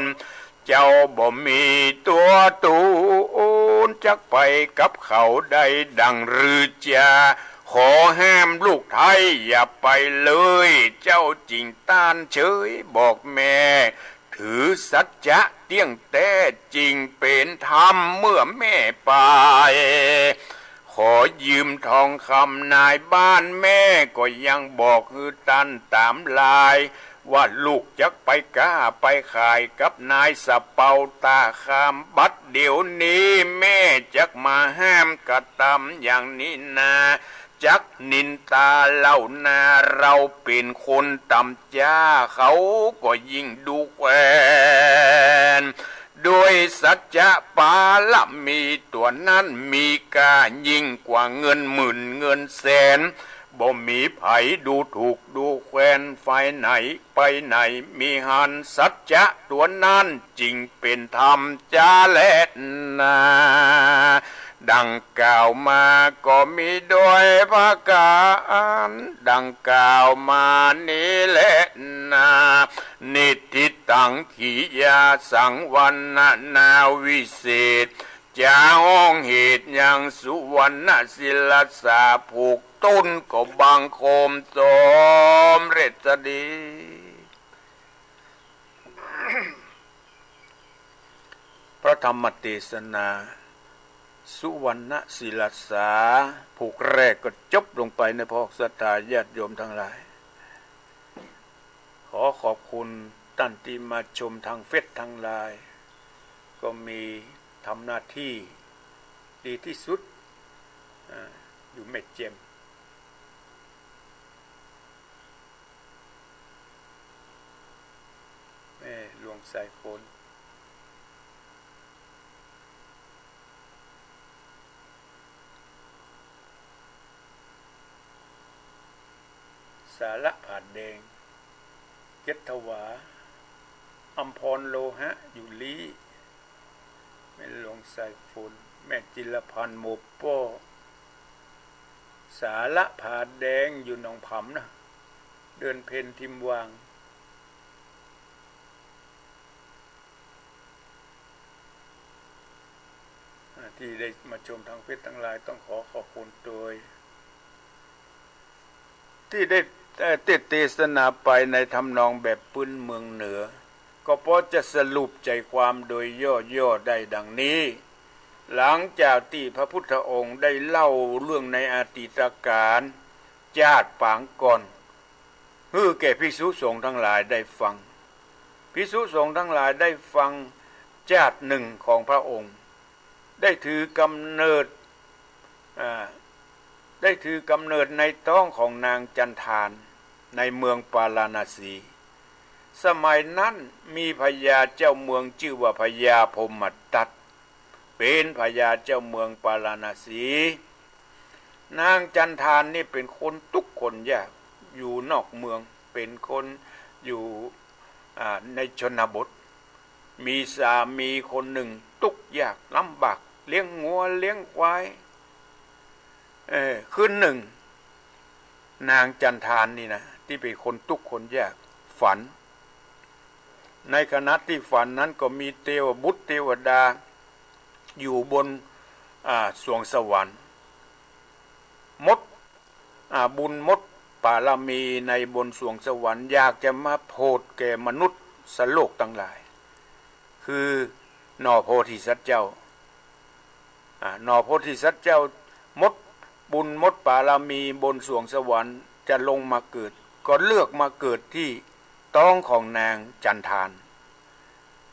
นเจ้าบ่มีตัวตูนจักไปกับเขาได้ดังหรือจะขอห้ามลูกไทยอย่าไปเลยเจ้าจริงต้านเฉยบอกแม่ถือสัจจะเตี้ยงแต่จริงเป็นธรรมเมื่อแม่ไปขอยืมทองคำนายบ้านแม่ก็ยังบอกคือตันตามลายว่าลูกจักไปกล้าไปขายกับนายสะเปาตาคามบัดเดี๋ยวนี้แม่จักมาห้ามกระทำอย่างนี้นาจักนินตาเล่านาเราเป็นคนต่ำจ้าเขาก็ยิ่งดูแควนด้วยสัจจะปาละมีตัวนั้นมีกายิ่งกว่าเงินหมื่นเงินแสนบ่มีไผดูถูกดูแควนฝ่ายไหนไปไหนมีหันสัจจะตัวนั้นจริงเป็นธรรมจ้าและนาดังกล่าวมาก็มีโดยพระการดังกล่าวมานี้แหละนานิติตังขียาสังวันนาวิเศษจะห้องเหตุยังสุวรรณศิลสาผูกต้นก็บังโคมสมเร็จดี พระธรรมเทศนาสุวรรณศิลสาผูกแรกก็จบลงไปในพอกศรัทธาญาติโยมทั้งหลายขอขอบคุณท่านที่มาชมทางเฟซทางไลน์ก็มีทำหน้าที่ดีที่สุดอยู่แม่เจมแม่หลวงสายฝนสาระผาดแดงเกตถวาอัมพรโลหะอยู่ลีแม่หลวงสายฝนแม่จิรพันธ์โมโป้สาระผาดแดงอยู่หนองผำนะเดินเพนทิมวางที่ได้มาชมทางเฟซทั้งหลายต้องขอขอบคุณโดยที่ได้เทศนาไปในทำนองแบบปื้นเมืองเหนือก็พอจะสรุปใจความโดยย่อๆได้ดังนี้หลังจากที่พระพุทธองค์ได้เล่าเรื่องในอดีตการญาติปางก่อนแก่ภิกษุสงฆ์ทั้งหลายได้ฟังภิกษุสงฆ์ทั้งหลายได้ฟังญาติหนึ่งของพระองค์ได้ถือกำเนิดในท้องของนางจันทานในเมืองปาราณสีสมัยนั้นมีพญาเจ้าเมืองชื่อว่าพญาพมทัตเป็นพญาเจ้าเมืองปาราณสีนางจันทานนี่เป็นคนทุกคนยากอยู่นอกเมืองเป็นคนอยู่ในชนบทมีสามีคนหนึ่งทุกข์ยากลำบากเลี้ยงงัวเลี้ยงควายคืนหนึ่งนางจันทานนี่นะที่เป็นคนทุกข์คนยากฝันในขณะที่ฝันนั้นก็มีเทวบุตรเทวดาอยู่บนสวงสวรรค์บุญมดปารมีในบนสวงสวรรค์อยากจะมาโปรดแก่มนุษย์สโลกทั้งหลายคือนอโพธิสัตว์เจ้านอโพธิสัตว์เจ้ามดบุญมดปารมีบนสวงสวรรค์จะลงมาเกิดก็เลือกมาเกิดที่ท้องของนางจันทาน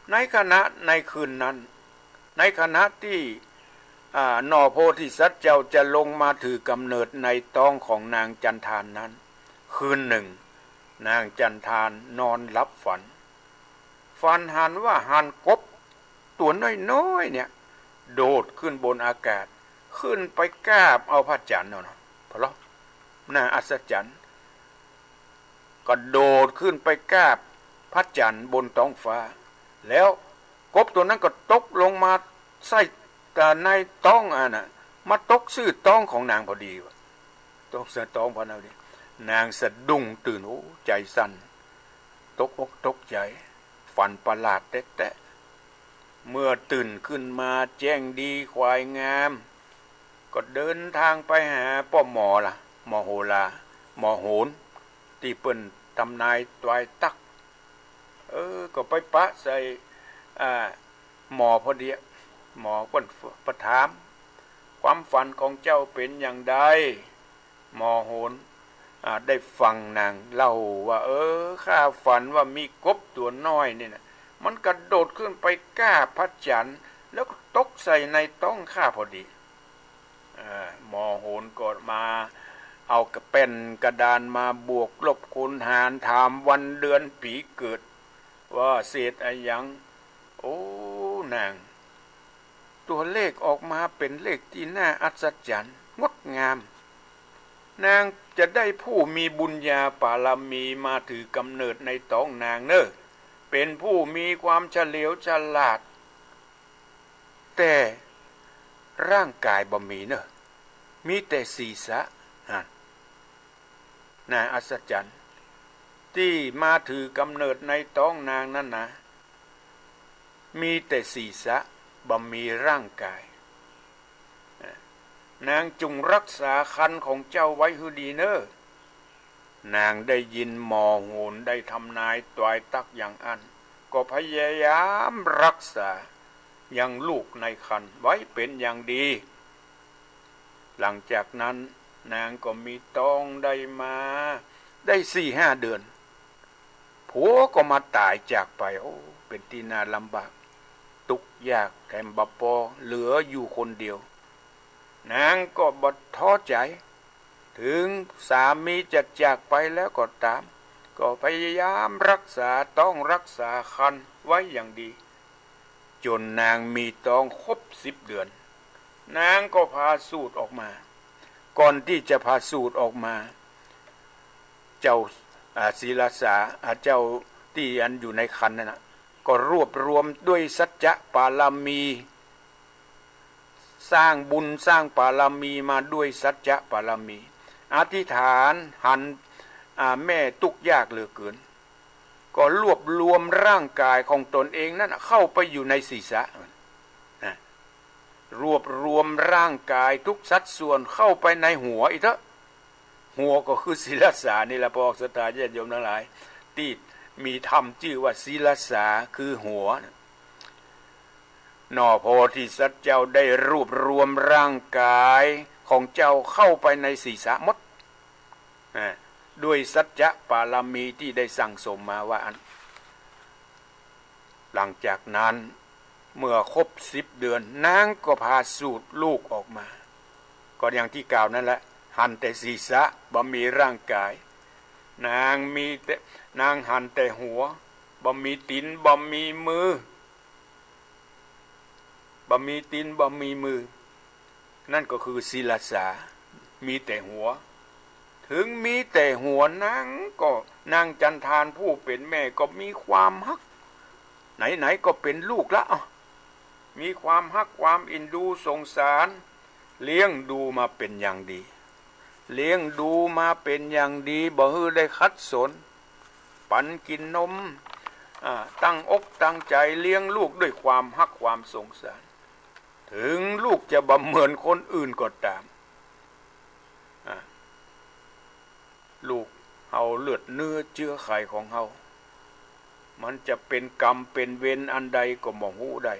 ในคืนนั้นในขณะที่นอโพธิสัตว์เจ้าจะลงมาถือกำเนิดในท้องของนางจันทานนั้นคืนหนึ่งนางจันทานนอนหลับฝันหันว่าหันกบตัวน้อยๆเนี่ยโดดขึ้นบนอากาศขึ้นไปกราบเอาพระจันทร์เนาะเพราะน่าอัศจรรย์ก็โดดขึ้นไปกราบพระจันทร์บนท้องฟ้าแล้วกบตัวนั้นก็ตกลงมาใส่ในท้อง มาตกซื่อต้องของนางพอดีวะตกซื่อต้องพอดีนางสะดุ้งตื่นโอ้ใจสั่นตกอกตกใจฝันประหลาดแต๊ะเมื่อตื่นขึ้นมาแจ้งดีควายงามก็เดินทางไปหาป้อหมอล่ะหมอโหราหมอโหนที่เปิ้นทำนายตวายตักก็ไปปะใส่หมอพอดีหมอเปิ้นประถามความฝันของเจ้าเป็นอย่างใดหมอโหนได้ฟังนางเล่าว่าข้าฝันว่ามีกบตัวน้อยนี่นะมันกระโดดขึ้นไปก้าพระจันทร์แล้วก็ตกใส่ในต้องข้าพอดีหมอโหนก็มาเอากระเป็นกระดานมาบวกลบคูณหารถามวันเดือนปีเกิดว่าเศษอะไรยังโอ้นางตัวเลขออกมาเป็นเลขที่น่าอัศจรรย์งดงามนางจะได้ผู้มีบุญญาบารมีมาถือกำเนิดในท้องนางเนอะเป็นผู้มีความเฉลียวฉลาดแต่ร่างกายบ่มีเนอะมีแต่ศีรษะน่าอัศจรรย์ที่มาถือกำเนิดในท้องนางนั่นนะมีแต่ศีรษะบ่มีร่างกายนางจงรักษาคันของเจ้าไว้ให้ดีเนอะนางได้ยินหมอโหนได้ทำนายตวายตักอย่างอันก็พยายามรักษายังลูกในคันไว้เป็นอย่างดีหลังจากนั้นนางก็มีต้องได้มาได้4-5 เดือนผัวก็มาตายจากไปโอ้เป็นที่น่าลำบากทุกข์ยากแถมบ่พอเหลืออยู่คนเดียวนางก็บ่ท้อใจถึงสามีจะจากไปแล้วก็ตามก็พยายามรักษาต้องรักษาคันไว้อย่างดีจนนางมีต้องครบ10 เดือนนางก็พาสูตรออกมาก่อนที่จะพาสูตรออกมาเจ้าศีลสาเจ้าที่อันอยู่ในคันนั่นนะก็รวบรวมด้วยสัจจะปารมีสร้างบุญสร้างปารมีมาด้วยสัจจะปารมีอธิษฐานหันแม่ทุกข์ยากเหลือเกินก็รวบรวมร่างกายของตนเองนั่นเข้าไปอยู่ในศีรษะรวบรวมร่างกายทุกสัดส่วนเข้าไปในหัวอีกเถอะหัวก็คือศีลสานี่แหละพอศรัทธาญาติโยมทั้งหลายที่มีธรรมชื่อว่าศีลสาคือหัวนอโพธิสัตว์เจ้าได้รวบรวมร่างกายของเจ้าเข้าไปในศีรษะหมดด้วยสัจจะปารมีที่ได้สั่งสมมาว่าหลังจากนั้นเมื่อครบ10 เดือนนางก็พาสูตรลูกออกมาก็อย่างที่กล่าวนั่นแหละหันแต่ศีรษะบ่มีร่างกายนางหันแต่หัวบ่มีตีนบ่มีมือบ่มีตีนบ่มีมือนั่นก็คือศีลสามีแต่หัวถึงมีแต่หัวนางก็นางจันทานผู้เป็นแม่ก็มีความฮักไหนก็เป็นลูกละมีความฮักความอินดูสงสารเลี้ยงดูมาเป็นอย่างดีเลี้ยงดูมาเป็นอย่างดีบ่ฮือได้คัดสนปันกินนมตั้งอกตั้งใจเลี้ยงลูกด้วยความฮักความสงสารถึงลูกจะบ่เหมือนคนอื่นก็ตามลูกเฮาเลือดเนื้อเชื้อไขของเฮามันจะเป็นกรรมเป็นเวรอันใดก็บ่ฮู้ได้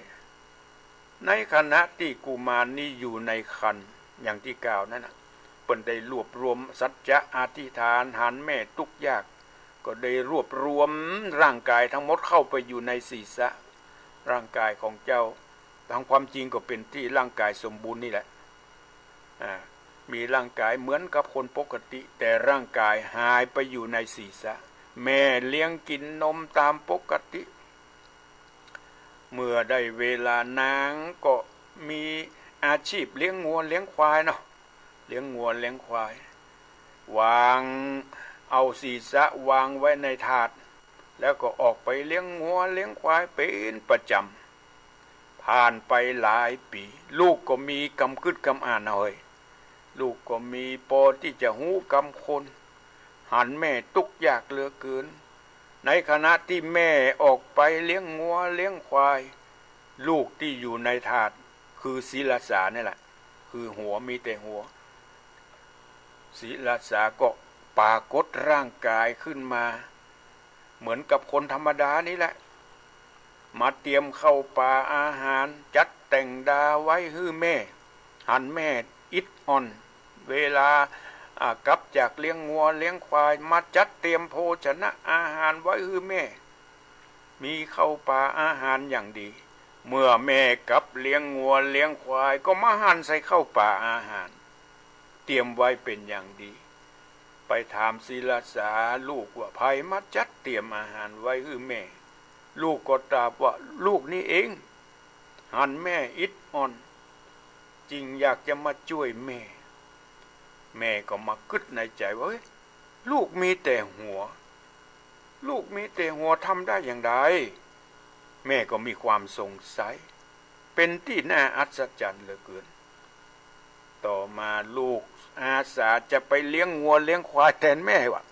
ในขณะที่กุมารนี้อยู่ในครรภ์อย่างที่กล่าวนั่นน่ะเพิ่นได้รวบรวมสัจจะอธิษฐานหันแม่ทุกข์ยากก็ได้รวบรวมร่างกายทั้งหมดเข้าไปอยู่ในศีรษะร่างกายของเจ้าตามความจริงก็เป็นที่ร่างกายสมบูรณ์นี่แหละมีร่างกายเหมือนกับคนปกติแต่ร่างกายหายไปอยู่ในศีรษะแม่เลี้ยงกินนมตามปกติเมื่อได้เวลานางก็มีอาชีพเลี้ยงงัวเลี้ยงควายเนาะเลี้ยงงัวเลี้ยงควายวางเอาศีรษะวางไว้ในถาดแล้วก็ออกไปเลี้ยงงัวเลี้ยงควายเป็นประจำพ ผ่านไปหลายปีลูกก็มีกำกึดกำอ่านเอาเฮ้ยลูกก็มีพอที่จะหูกำคนหันแม่ตุกยากเหลือเกินในขณะที่แม่ออกไปเลี้ยงงัวเลี้ยงควายลูกที่อยู่ในถาดคือศีลสาเนี่ยแหละคือหัวมีแต่หัวศีลสาก็ปรากฏร่างกายขึ้นมาเหมือนกับคนธรรมดานี่แหละมาเตรียมเข้าป่าอาหารจัดแต่งดาไว้ฮื้อแม่หันแม่อิดอ่อนเวลากลับจากเลี้ยงงัวเลี้ยงควายมาจัดเตรียมโภชนะอาหารไว้ฮื้อแม่มีเข้าป่าอาหารอย่างดีเมื่อแม่กลับเลี้ยงงัวเลี้ยงควายก็มาหั่นใส่เข้าป่าอาหารเตรียมไว้เป็นอย่างดีไปถามศีลสาลูกว่าไผมาจัดเตรียมอาหารไว้ฮื้อแม่ลูกก็ตอบว่าลูกนี่เองหันแม่อิดอ่อนจริงอยากจะมาช่วยแม่แม่ก็มากึดในใจว่าลูกมีแต่หัวลูกมีแต่หัวทำได้อย่างไรแม่ก็มีความสงสัยเป็นที่น่าอัศจรรย์เหลือเกินต่อมาลูกอาสาจะไปเลี้ยงงัวเลี้ยงควายแทนแม่วะ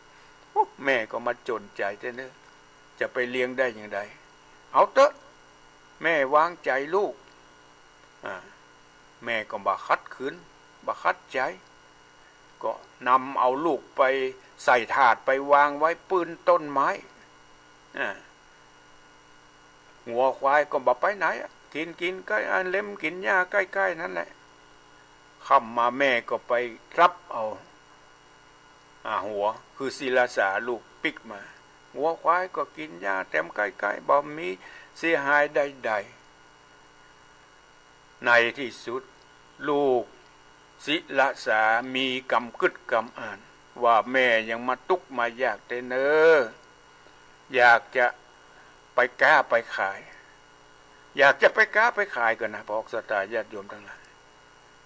แม่ก็มาจนใจเนอะจะไปเลี้ยงได้อย่างไรเอาเถอะแม่วางใจลูกแม่ก็บักคัดขืนบักคัดใจก็นำเอาลูกไปใส่ถาดไปวางไว้ปืนต้นไม้หัวควายก็บ่ไปไหนกินใกล้เล็มกินหญ้าใกล้ๆนั่นแหละค่ำมาแม่ก็ไปรับเอาหัวคือศีลสาลูกปิกมาหัวควายก็กินหญ้าแถมใกล้ๆบ่มีเสียหายใดๆในที่สุดลูกศีลสามีกำกึดกำอ่านว่าแม่ยังมาตุกมาอยากแต่เนออยากจะไปก้าไปขายอยากจะไปก้าไปขายกันนะพอกสตาญาติโยมทั้งหลาย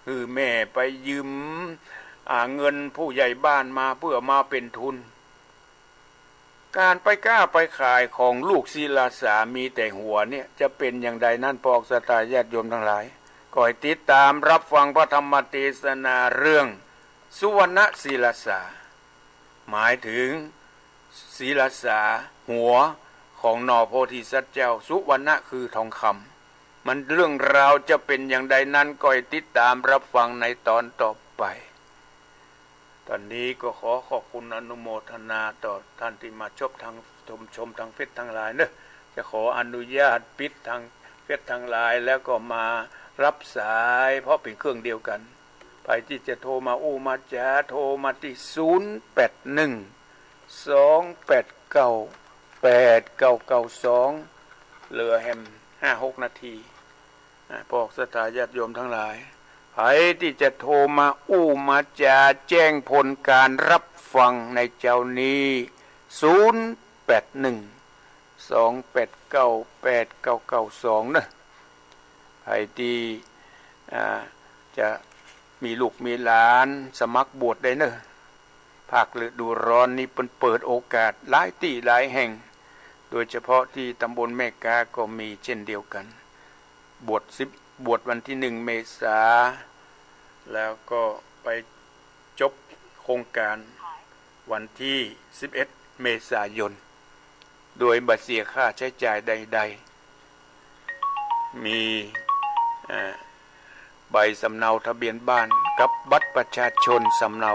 คือแม่ไปยืมเงินผู้ใหญ่บ้านมาเพื่อมาเป็นทุนการไปก้าไปขายของลูกศีลสามีแต่หัวเนี่ยจะเป็นอย่างใดนั่นพอกสตาญาติโยมทั้งหลายก็ให้ติดตามรับฟังพระธรรมเทศนาเรื่องสุวรรณศีลสาหมายถึงศีลสาหัวของนอโพธิสัตว์เจ้าสุวรรณะคือทองคำมันเรื่องราวจะเป็นอย่างใดนั้นก็ให้ติดตามรับฟังในตอนต่อไปตอนนี้ก็ขอขอบคุณอนุโมทนาต่อท่านที่มาชมทางเฟซทางไลน์เนอะจะขออนุญาตปิดทางเฟซทางไลน์แล้วก็มารับสายเพราะเป็นเครื่องเดียวกันไปที่จะโทรมามาจ้าโทรมาที่0812898992เหลือแฮม5-6 นาทีพวกสถาญาติโยมทั้งหลายใครที่จะโทรมามาจ้าแจ้งผลการรับฟังในเจ้านี้0812898992นะใครที่จะมีลูกมีหลานสมัครบวชได้เนอะภาคฤดูร้อนนี้เปิดโอกาสหลายที่หลายแห่งโดยเฉพาะที่ตำบลแม่กาก็มีเช่นเดียวกันบวชวันที่1 เมษาแล้วก็ไปจบโครงการวันที่11 เมษายนโดยบัตรเสียค่าใช้จ่ายใดๆมีใบสำเนาทะเบียนบ้านกับบัตรประชาชนสำเนา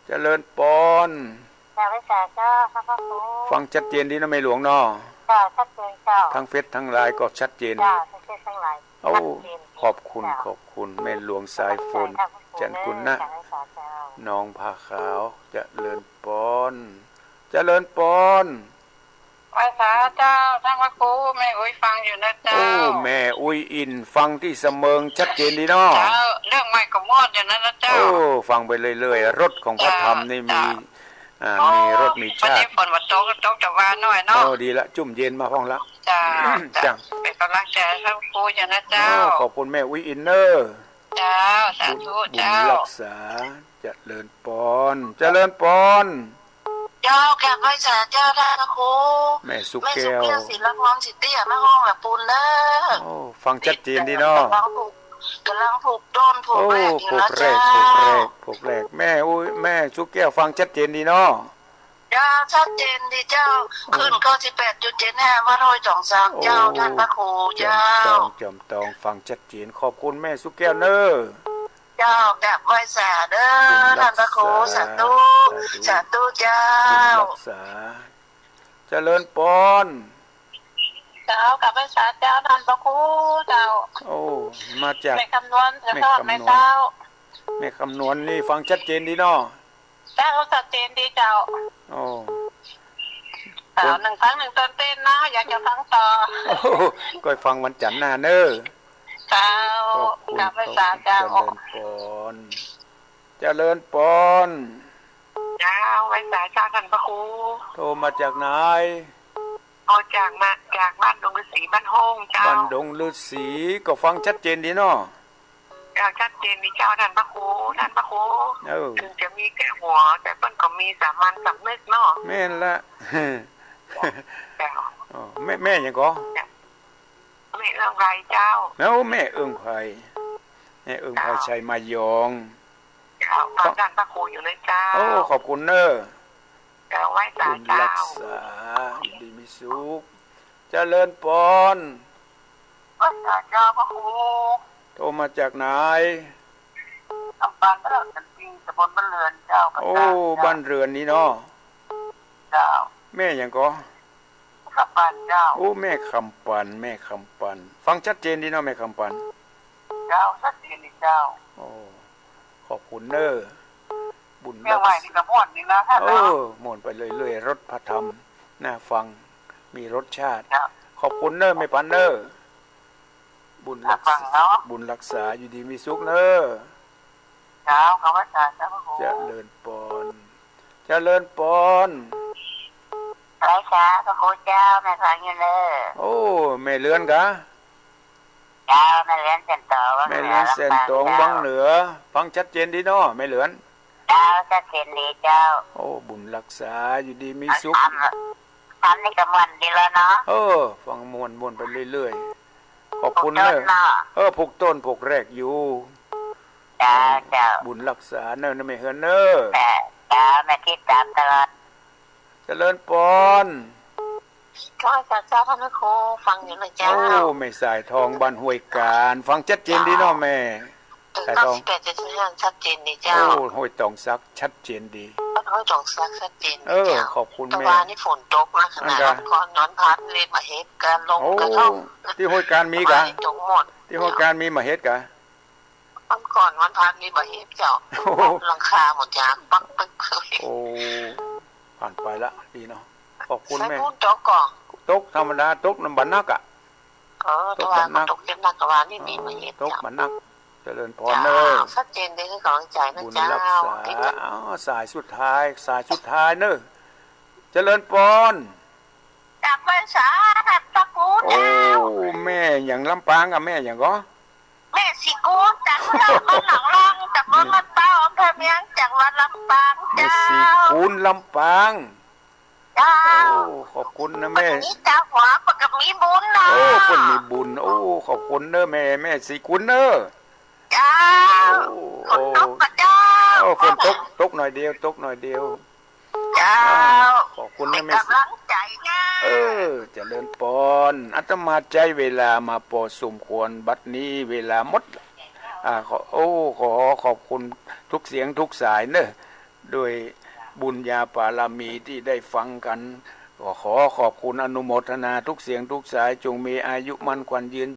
เจริญปอนฟังชัดเจนดีนะแม่หลวงเนาะทั้งเฟซทั้งไลน์ก็ชัดเจนโอ้ขอบคุณแม่หลวงสายฝนจันกุลนะน้องผ้าขาวเจริญปอนภาษาเจ้าท่านพระครูแม่อุ้ยฟังอยู่นะเจ้าแม่อุ้ยอินฟังที่เสมิงชัดเจนดีเนาะเรื่องไม่ก็มอดอย่างนั้นนะเจ้าฟังไปเรื่อยๆรถของพระธรรมนี่มีรถมีชาติฝนวัดโตกจะว่าน้อยเนาะดีละจุ่มเย็นมาห้องละจ้าเป็นกำลังใจท่านครูอย่างนั้นเจ้าขอบคุณแม่อุ้ยอินเนอร์เจ้าสาธุเจ้ารักษาเจริญปอน เจ้าแกบไว้สาเจ้าท่านพระครู แม่สุก แม่ แก้ สุ ว เกียวศิลปองสิเตี้ยแม่ห้องแบบปูนเด้อ โอ้ฟังชัดเจนดีเนาะ กำลังผูกต้นผูก โอ้ แรกอยู่ ผู นะ กแร เจ้าก ผูกแรกแม่อุ้ยแม่สุกแก้วฟังชัดเจนดีเนาะ เจ้าชัดเจนดีเจ้าขึ้น98.75วัดห้วยจ่องซางเจ้าท่านพระครู จอ เจ้าม ตองฟังชัดเจนขอบคุณแม่สุกแก้วเนอะ เจ้าแกบไว้สาเด้อท่านพระครูสาธุสาธุเจ้า บุญรักษาเจริญปอน เจ้ากลับไปสาเจ้าท่านพระครูเจ้า โอ้มาจาก ในคำนวณจะทอดในเจ้า แม่คำนวณนี่ฟังชัดเจนดีเนาะ เจ้าชัดเจนดีเจ้า โอ้ เจ้าหนึ่งครั้งหนึ่งตอนเต้นนะอยากจะฟังต่อ โอ้ก็ฟังวันจันทร์หน้าเนอะ เจ้า ขอบคุณ กลับไปสาเจ้า เจริญปอน เจ้าไว้สาเจ้าท่านพระครู โทรมาจากไหน เอาจากบ้านดงฤาษีบ้านห้องเจ้า บ้านดงฤาษีก็ฟังชัดเจนดีเนาะ เจ้าชัดเจนดีเจ้าท่านพระครูท่านพระครู ถึงจะมีแก่หัว แต่เปิ้นก็มีสามัญสำนึกเนาะ แม่นละ เจ้า อ๋อแม่ยังก็ ไม่เรื่องไรเจ้า แล้วแม่เอิงไผ่แม่เอิงไผ่ชัยมายอง เจ้าตอนท่านพระครูอยู่เลยเจ้า โอ้ขอบคุณเนอะ เจ้าไว้สา บุญ เจ้า รักษาอยู่ดีมีสุขเจริญปอน ไว้สาเจ้าพระครู โทรมาจากไหน ทำบ้านเลิกกันจริงตำบลบ้านเรือนเจ้า โอ้บ้านเรือนนี้เนาะ เจ้า แม่ยังก็ ขับบ้านเจ้า โอ้แม่คำปันแม่คำปันฟังชัดเจนดีเนาะแม่คำปัน เจ้าชัดเจนดีเจ้า โอ้ขอบคุณเนอะบุญ เรื่อง รัก ใหม่นี่กระม่วนนี่นะท่าน โอ้ เนาะ หมุนไปเรื่อยๆรสพระธรรมน่าฟังมีรสชาติ เจ้า ขอบคุณเนอะแม่ปันเนอะบุญรัก ฟั ษาง เนาะ บุญรักษาอยู่ดีมีสุขเนอะ เจ้าคำว่าสาเจ้าพระครู เจริญปอนเจริญปอน ไว้สาพระครูเจ้าแม่ฟังอยู่เลย โอ้แม่เลือนกะ เจ้าแม่เลี้ยงเส้นต่อว่า แม่เลือนเส้นตรงวังเหนือฟังชัดเจนดีเนาะแม่เลือน เจ้าชัดเจนดีเจ้า โอ้บุญรักษาอยู่ดีมีสุข ทำนี่กระม่วนดีแล้วเนาะ ฟังมวนไปเรื่อยๆขอบคุณ เน เน อะ อะผูกต้นผูกแรกอยู่ เจ้าเจ้า บุญรักษาเนอะนะแม่เฮือนเนอะ เจ้าแม่คิดตามตลอด เจริญปอน ก็จะเจ้าท่านพระครูฟังอยู่เลยเจ้า โอ้ไม่สายทองบ้านห้วยการฟังชัดเจนดีเนาะแม่ ถึง สายทอง 98.5ชัดเจนดีเจ้า โอ้ห้วยตองซักชัดเจนดี ห้วยจงซักชัดเจน เอ ดี อ เจ้า ขอบคุณ ตะ แม่ วันนี่ฝนตกมาขนาดนั้นก่อนนอนพัดเล่นมาเฮ็ดการลง โอ้ กระท่อม ที่ห้วยการมีกะ ตกหมด ที่ห้วยการมีมาเฮ็ดกะ วันก่อนวันพัดนี่มาเฮ็ดเจ้า โอ้ หลังคาหมดยางปักปึ๊กเลย โอ้ผ่านไปละดีเนาะขอบคุณ ใช้ แม่ พูดตกก่อน ตกธรรมดาตกน้ำบันนักอะ ตะวันก็ตกเต็มนักตะวันนี่มีมาเฮ็ด ตก เจ้า บันนักเจริญพร จ้า เนอะ ชัดเจนดีคือกำลังใจนะ บุญ เจ้า รักษา ที่จะ สายสุดท้ายเนอะเจริญพร จากไปสาหัสตะกู โอ้ เจ้า แม่อย่างลำปางอะแม่อย่างก็ แม่สิกูจากเราบ้านหลังรองจากบ้านมันเต้าอำเภอเมียงจากวัดลำปาง แม่ เจ้า สีคูณลำปาง เจ้า โอ้ขอบคุณนะ วัน แม่ นี้เจ้าหัวปกับมีบุญนะ โอ้คนมีบุญโอ้ขอบคุณเนอะแม่สีคูณเนอะ เจ้า โอ้ ฝนตกปะเจ้า โอ้ฝนตกหน่อยเดียว เจ้า ขอบคุณ เป็ นะ น แม่ กำลังใจนะ เจริญปอนอาตมาใจเวลามาพอสมควรบัดนี้เวลาหมดขอขอบคุณทุกเสียงทุกสายเนอะโดยบุญญาปารามีที่ได้ฟังกันขอขอบคุณอนุโมทนาทุกเสียงทุกสายจงมีอายุมั่นขวัญยืน